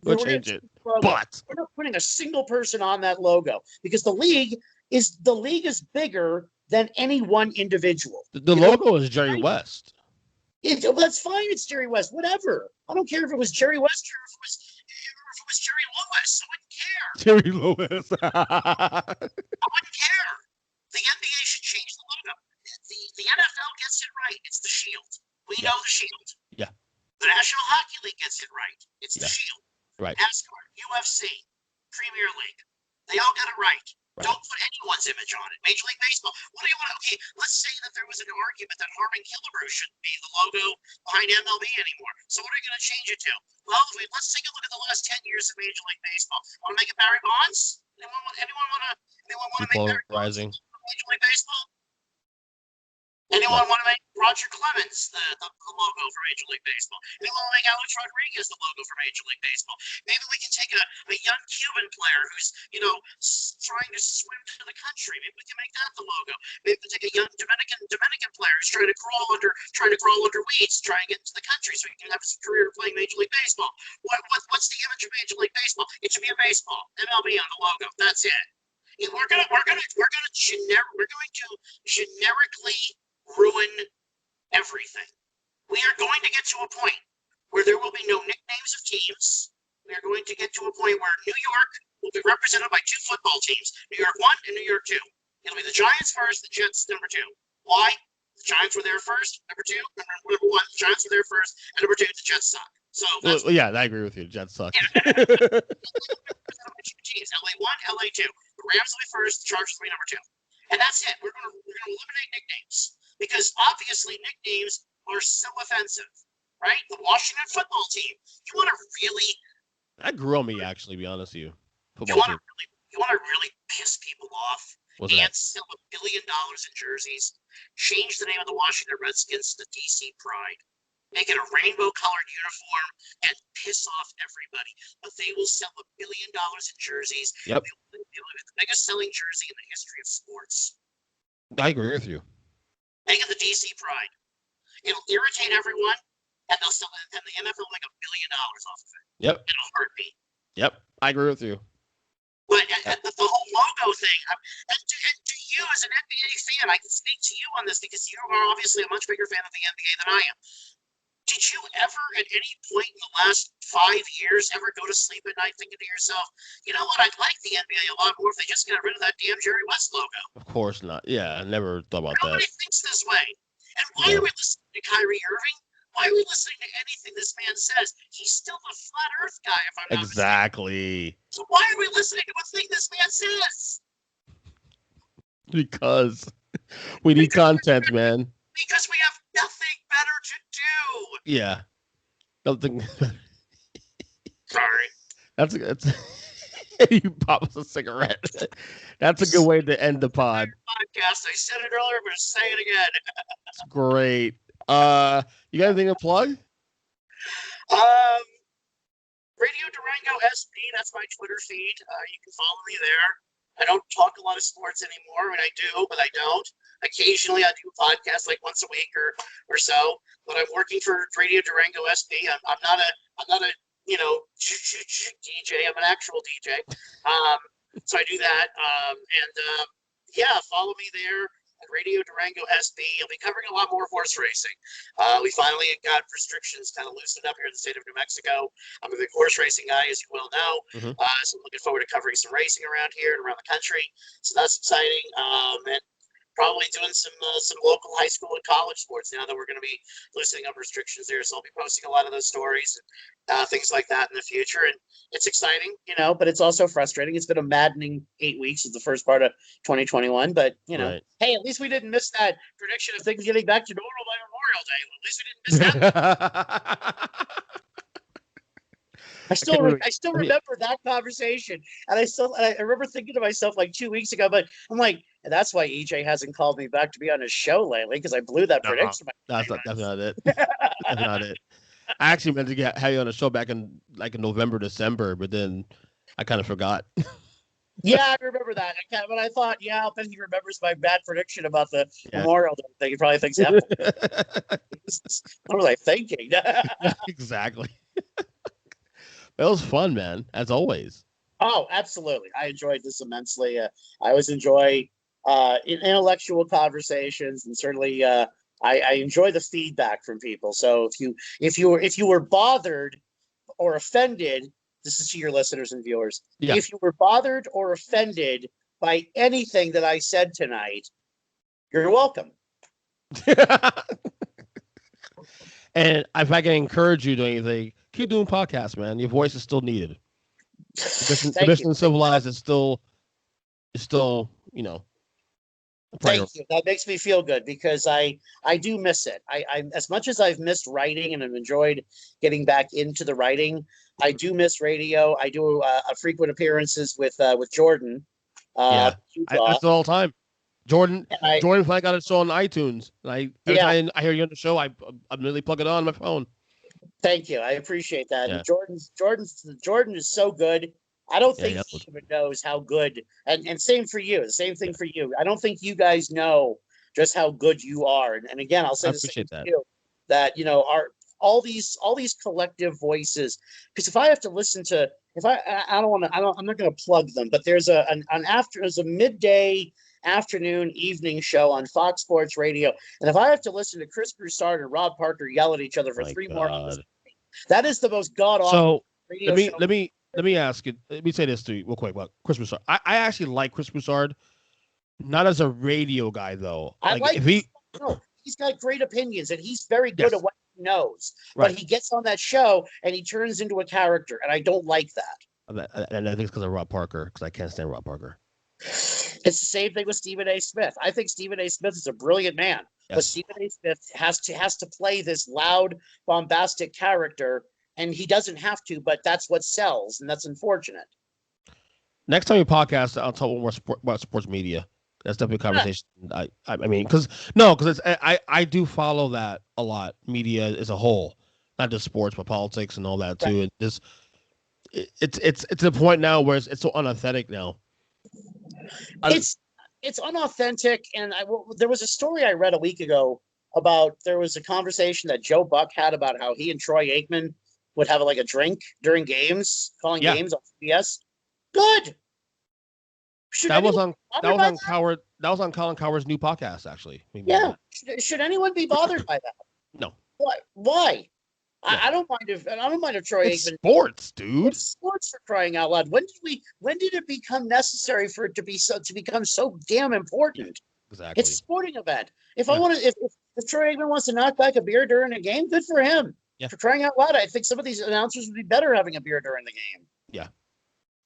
[SPEAKER 1] We'll change it. But
[SPEAKER 2] we're not putting a single person on that logo because the league is bigger than any one individual.
[SPEAKER 1] The logo is Jerry West.
[SPEAKER 2] That's fine. It's Jerry West. Whatever. I don't care if it was Jerry West or if it was Jerry Lewis. I wouldn't care.
[SPEAKER 1] Jerry Lewis.
[SPEAKER 2] I wouldn't care. The NBA should change the logo. The NFL gets it right. It's the shield. We know the shield.
[SPEAKER 1] Yeah.
[SPEAKER 2] The National Hockey League gets it right. It's the shield.
[SPEAKER 1] Right.
[SPEAKER 2] NASCAR, UFC, Premier League. They all got it right. Don't put anyone's image on it. Major League Baseball. What do you want? Okay, let's say that there was an argument that Harmon Killebrew shouldn't be the logo behind MLB anymore. So what are you going to change it to? Well, let's take a look at the last 10 years of Major League Baseball. Want to make it Barry Bonds? Anyone want to make Barry Bonds Major League Baseball? Anyone want to make Roger Clemens the logo for Major League Baseball? Anyone want to make Alex Rodriguez the logo for Major League Baseball? Maybe we can take a young Cuban player who's, trying to swim to the country. Maybe we can make that the logo. Maybe we can take a young Dominican player who's trying to crawl under weeds, try and get into the country so he can have his career playing Major League Baseball. What's the image of Major League Baseball? It should be a baseball. MLB on the logo. That's it. We're going to generically ruin everything. We are going to get to a point where there will be no nicknames of teams. We are going to get to a point where New York will be represented by 2 football teams, New York 1 and New York 2. It'll be the Giants first, the Jets number 2. Why? The Giants were there first, number 2. Number 1, the Giants were there first, and number 2, the Jets suck. So
[SPEAKER 1] yeah, I agree with you. The Jets suck.
[SPEAKER 2] Yeah. Teams, LA 1, LA 2. The Rams will be first, the Chargers will be number 2. And that's it. We're going to eliminate nicknames. Because obviously nicknames are so offensive, right? The Washington football team. You want to really?
[SPEAKER 1] That grew on me, actually. To be honest with you.
[SPEAKER 2] You want to really piss people off and sell $1 billion in jerseys. Change the name of the Washington Redskins to DC Pride. Make it a rainbow-colored uniform and piss off everybody. But they will sell $1 billion in jerseys.
[SPEAKER 1] Yep.
[SPEAKER 2] They will be the biggest selling jersey in the history of sports.
[SPEAKER 1] I agree with you.
[SPEAKER 2] Make it the DC Pride. It'll irritate everyone, and they'll sell it, and the NFL will make $1 billion off of it.
[SPEAKER 1] Yep.
[SPEAKER 2] In a heartbeat.
[SPEAKER 1] Yep. I agree with you.
[SPEAKER 2] But the whole logo thing, and to you as an NBA fan, I can speak to you on this because you are obviously a much bigger fan of the NBA than I am. Did you ever, at any point in the last 5 years, ever go to sleep at night thinking to yourself, you know what, I'd like the NBA a lot more if they just got rid of that damn Jerry West logo?
[SPEAKER 1] Of course not. Yeah, I never thought about
[SPEAKER 2] Nobody thinks this way. And why are we listening to Kyrie Irving? Why are we listening to anything this man says? He's still the flat earth guy, if I'm not
[SPEAKER 1] mistaken.
[SPEAKER 2] So why are we listening to a thing this man says?
[SPEAKER 1] Because we need content, man.
[SPEAKER 2] Because we have nothing better to do.
[SPEAKER 1] Yeah. Nothing.
[SPEAKER 2] Sorry.
[SPEAKER 1] That's You pop us a cigarette. That's a good way to end the pod.
[SPEAKER 2] Podcast. I said it earlier, I'm going to say it again.
[SPEAKER 1] It's great. You got anything to plug?
[SPEAKER 2] Radio Durango SB, that's my Twitter feed. You can follow me there. I don't talk a lot of sports anymore. I mean, I do, but I don't. Occasionally, I do a podcast like once a week or so. But I'm working for Radio Durango SB. I'm not a DJ. I'm an actual DJ. So I do that. Yeah, follow me there at Radio Durango SB. I'll be covering a lot more horse racing. We finally got restrictions kind of loosened up here in the state of New Mexico. I'm a big horse racing guy, as you well know.
[SPEAKER 1] Mm-hmm.
[SPEAKER 2] So I'm looking forward to covering some racing around here and around the country. So that's exciting. And probably doing some local high school and college sports now that we're going to be loosening up restrictions there. So I'll be posting a lot of those stories and things like that in the future. And it's exciting, but it's also frustrating. It's been a maddening 8 weeks of the first part of 2021. But,
[SPEAKER 1] Right.
[SPEAKER 2] Hey, at least we didn't miss that prediction of things getting back to normal by Memorial Day. At least we didn't miss that. I still remember that conversation, and I remember thinking to myself like 2 weeks ago, but I'm like, and that's why EJ hasn't called me back to be on his show lately, because I blew that prediction.
[SPEAKER 1] That's not it. That's not it. I actually meant to have you on the show back in November, December, but then I kind of forgot.
[SPEAKER 2] Yeah, I remember that. But I thought, I bet he remembers my bad prediction about the Memorial Day thing. He probably thinks that. What was I thinking?
[SPEAKER 1] Exactly. It was fun, man, as always.
[SPEAKER 2] Oh, absolutely. I enjoyed this immensely. I always enjoy intellectual conversations, and certainly I enjoy the feedback from people. So if you were bothered or offended, this is to your listeners and viewers.
[SPEAKER 1] Yeah.
[SPEAKER 2] If you were bothered or offended by anything that I said tonight, you're welcome.
[SPEAKER 1] And if I can encourage you to anything, keep doing podcasts, man. Your voice is still needed. The mission civilized is still,
[SPEAKER 2] Thank you. That makes me feel good, because I do miss it. I as much as I've missed writing and I've enjoyed getting back into the writing, I do miss radio. I do frequent appearances with Jordan.
[SPEAKER 1] I do all the time. Jordan finally got a show on iTunes. And every time I hear you on the show, I immediately plug it on my phone.
[SPEAKER 2] Thank you. I appreciate that. Yeah. Jordan is so good. I don't think he even knows how good. And same for you. The same thing for you. I don't think you guys know just how good you are. And again, I'll say the same to you, that all these collective voices. Because if I have to listen to, I'm not going to plug them, but there's a midday, afternoon, evening show on Fox Sports Radio, and if I have to listen to Chris Broussard and Rob Parker yell at each other for 3 more hours, that is the most god-awful radio show.
[SPEAKER 1] Let me ask you. Let me say this to you real quick about Chris Broussard. I actually like Chris Broussard, not as a radio guy though.
[SPEAKER 2] He's got great opinions, and he's very good at what he knows. Right. But he gets on that show and he turns into a character, and I don't like that.
[SPEAKER 1] And I think it's because of Rob Parker, because I can't stand Rob Parker.
[SPEAKER 2] It's the same thing with Stephen A. Smith. I think Stephen A. Smith is a brilliant man, but Stephen A. Smith has to play this loud, bombastic character, and he doesn't have to, but that's what sells, and that's unfortunate.
[SPEAKER 1] Next time you podcast, I'll talk more about sports media. That's definitely a conversation. I mean, because I do follow that a lot. Media as a whole, not just sports, but politics and all that too. Right. And it's to the point now where it's so unauthentic now.
[SPEAKER 2] It's unauthentic, and there was a story I read a week ago about, there was a conversation that Joe Buck had about how he and Troy Aikman would have a drink during games, calling games on CBS. Good.
[SPEAKER 1] That was on Colin Cowherd's new podcast, actually.
[SPEAKER 2] Should anyone be bothered by that?
[SPEAKER 1] No.
[SPEAKER 2] Why? Yeah. I don't mind if Troy Aikman.
[SPEAKER 1] Sports, dude.
[SPEAKER 2] It's sports, for crying out loud. When did it become necessary for it to become so damn important?
[SPEAKER 1] Exactly.
[SPEAKER 2] It's a sporting event. If Troy Aikman wants to knock back a beer during a game, good for him. Yeah. For crying out loud, I think some of these announcers would be better having a beer during the game.
[SPEAKER 1] Yeah.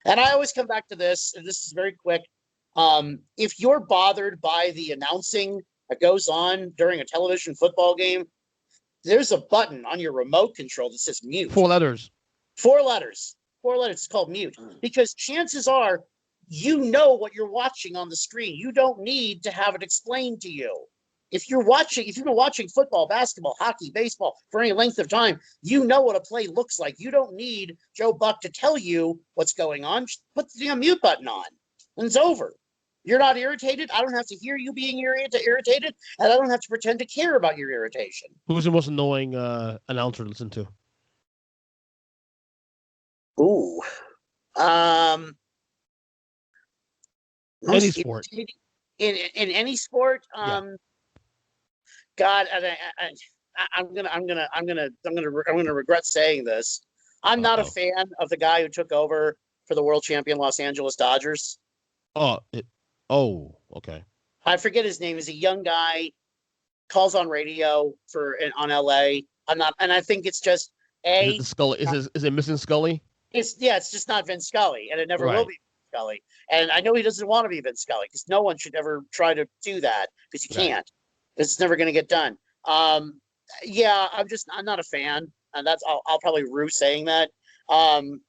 [SPEAKER 2] And I always come back to this, and this is very quick. If you're bothered by the announcing that goes on during a television football game, there's a button on your remote control that says mute.
[SPEAKER 1] 4 letters.
[SPEAKER 2] 4 letters. 4 letters. It's called mute. Because chances are you know what you're watching on the screen. You don't need to have it explained to you. If you've been watching football, basketball, hockey, baseball for any length of time, you know what a play looks like. You don't need Joe Buck to tell you what's going on. Just put the damn mute button on, and it's over. You're not irritated. I don't have to hear you being irritated, and I don't have to pretend to care about your irritation.
[SPEAKER 1] Who's the most annoying announcer to listen to?
[SPEAKER 2] Ooh.
[SPEAKER 1] Any sport.
[SPEAKER 2] In any sport, God, I'm gonna regret saying this. I'm not a fan of the guy who took over for the world champion Los Angeles Dodgers.
[SPEAKER 1] Okay.
[SPEAKER 2] I forget his name. He's a young guy, calls on radio on LA. I think it's just
[SPEAKER 1] Is it the Scully? Is it missing Scully?
[SPEAKER 2] It's just not Vince Scully, and it never will be Vince Scully. And I know he doesn't want to be Vince Scully because no one should ever try to do that because you can't. It's never going to get done. I'm not a fan, and I'll probably rue saying that. I'm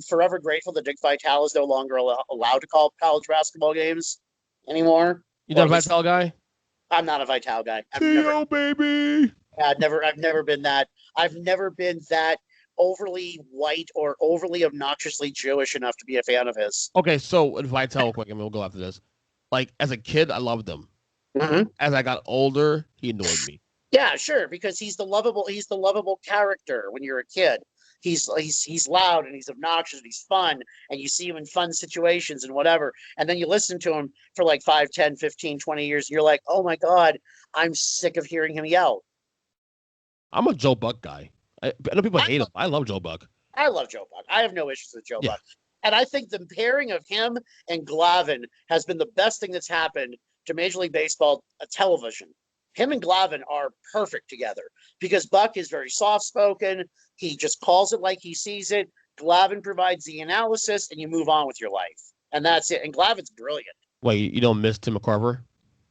[SPEAKER 2] forever grateful that Dick Vitale is no longer allowed to call college basketball games anymore.
[SPEAKER 1] You not a Vitale guy?
[SPEAKER 2] I'm not a Vitale guy.
[SPEAKER 1] Baby.
[SPEAKER 2] I've never been that. I've never been that overly white or overly obnoxiously Jewish enough to be a fan of his.
[SPEAKER 1] Okay, so Vitale, quick, and we'll go after this. Like as a kid, I loved him.
[SPEAKER 2] Mm-hmm.
[SPEAKER 1] As I got older, he annoyed me.
[SPEAKER 2] Yeah, sure, because he's the lovable character when you're a kid. He's loud and he's obnoxious and he's fun, and you see him in fun situations and whatever. And then you listen to him for like 5, 10, 15, 20 years, and you're like, oh my God, I'm sick of hearing him yell.
[SPEAKER 1] I'm a Joe Buck guy. I know people hate him. I love Joe Buck.
[SPEAKER 2] I love Joe Buck. I have no issues with Joe Buck. And I think the pairing of him and Glavine has been the best thing that's happened to Major League Baseball television. Him and Glavine are perfect together because Buck is very soft-spoken. He just calls it like he sees it. Glavine provides the analysis, and you move on with your life. And that's it. And Glavine's brilliant.
[SPEAKER 1] Wait, you don't miss Tim McCarver?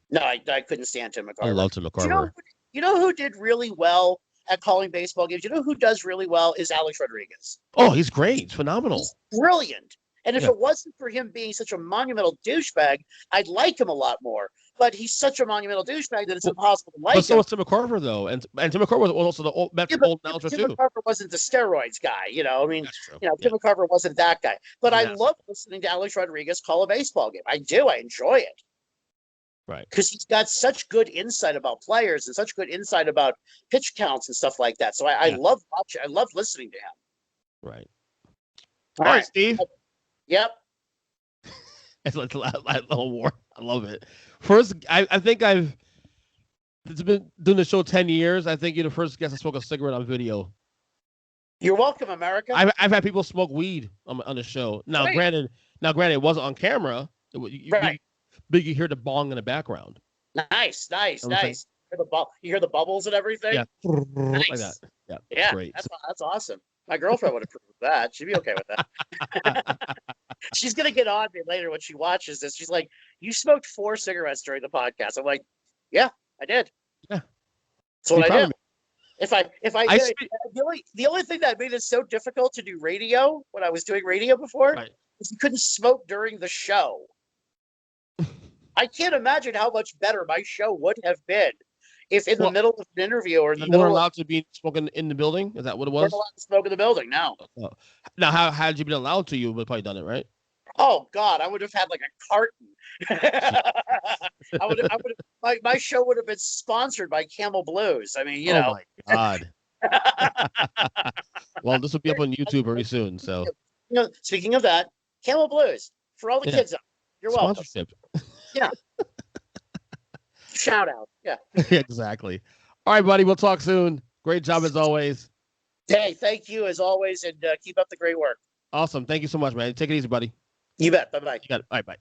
[SPEAKER 2] No, I couldn't stand Tim McCarver.
[SPEAKER 1] I love Tim McCarver.
[SPEAKER 2] You know who did really well at calling baseball games? You know who does really well is Alex Rodriguez.
[SPEAKER 1] Oh, he's great. He's phenomenal.
[SPEAKER 2] He's brilliant. And if it wasn't for him being such a monumental douchebag, I'd like him a lot more. But he's such a monumental douchebag that it's impossible to like him.
[SPEAKER 1] But so was Tim McCarver, though. And Tim McCarver was also the old announcer, too.
[SPEAKER 2] Tim McCarver wasn't the steroids guy, Tim McCarver wasn't that guy. But I love listening to Alex Rodriguez call a baseball game. I do. I enjoy it.
[SPEAKER 1] Right.
[SPEAKER 2] Because he's got such good insight about players and such good insight about pitch counts and stuff like that. So I love watching. I love listening to him.
[SPEAKER 1] Right. All right, Steve.
[SPEAKER 2] Yep.
[SPEAKER 1] It's a little more. I love it. First, I think I've been doing the show 10 years. I think you're the first guest to smoke a cigarette on video.
[SPEAKER 2] You're welcome, America.
[SPEAKER 1] I've had people smoke weed on the show. Now, granted, it wasn't on camera. But you hear the bong in the background.
[SPEAKER 2] Nice. You hear the bubbles and everything.
[SPEAKER 1] Yeah, nice. Like that.
[SPEAKER 2] Yeah,
[SPEAKER 1] great.
[SPEAKER 2] That's awesome. My girlfriend would approve of that. She'd be okay with that. She's gonna get on me later when she watches this. She's like, "You smoked 4 cigarettes during the podcast." I'm like, "Yeah, I did."
[SPEAKER 1] Yeah,
[SPEAKER 2] that's what I did. The only thing that made it so difficult to do radio when I was doing radio before is you couldn't smoke during the show. I can't imagine how much better my show would have been if in the middle of an interview or in the middle.
[SPEAKER 1] You weren't allowed to be smoking in the building? Is that what it was?
[SPEAKER 2] You weren't allowed to smoke in the building, no.
[SPEAKER 1] Now, how had you been allowed to? You would have probably done it, right?
[SPEAKER 2] Oh God, I would have had like a carton. My show would have been sponsored by Camel Blues. I mean,
[SPEAKER 1] Oh my God. Well, this will be up on YouTube very soon. So,
[SPEAKER 2] speaking of that, Camel Blues for all the kids out. You're welcome.
[SPEAKER 1] Sponsorship.
[SPEAKER 2] Yeah. Shout out. Yeah.
[SPEAKER 1] Exactly. All right, buddy. We'll talk soon. Great job as always.
[SPEAKER 2] Hey, thank you as always, and keep up the great work.
[SPEAKER 1] Awesome. Thank you so much, man. Take it easy, buddy.
[SPEAKER 2] You bet. Bye-bye.
[SPEAKER 1] You got it. All right, bye.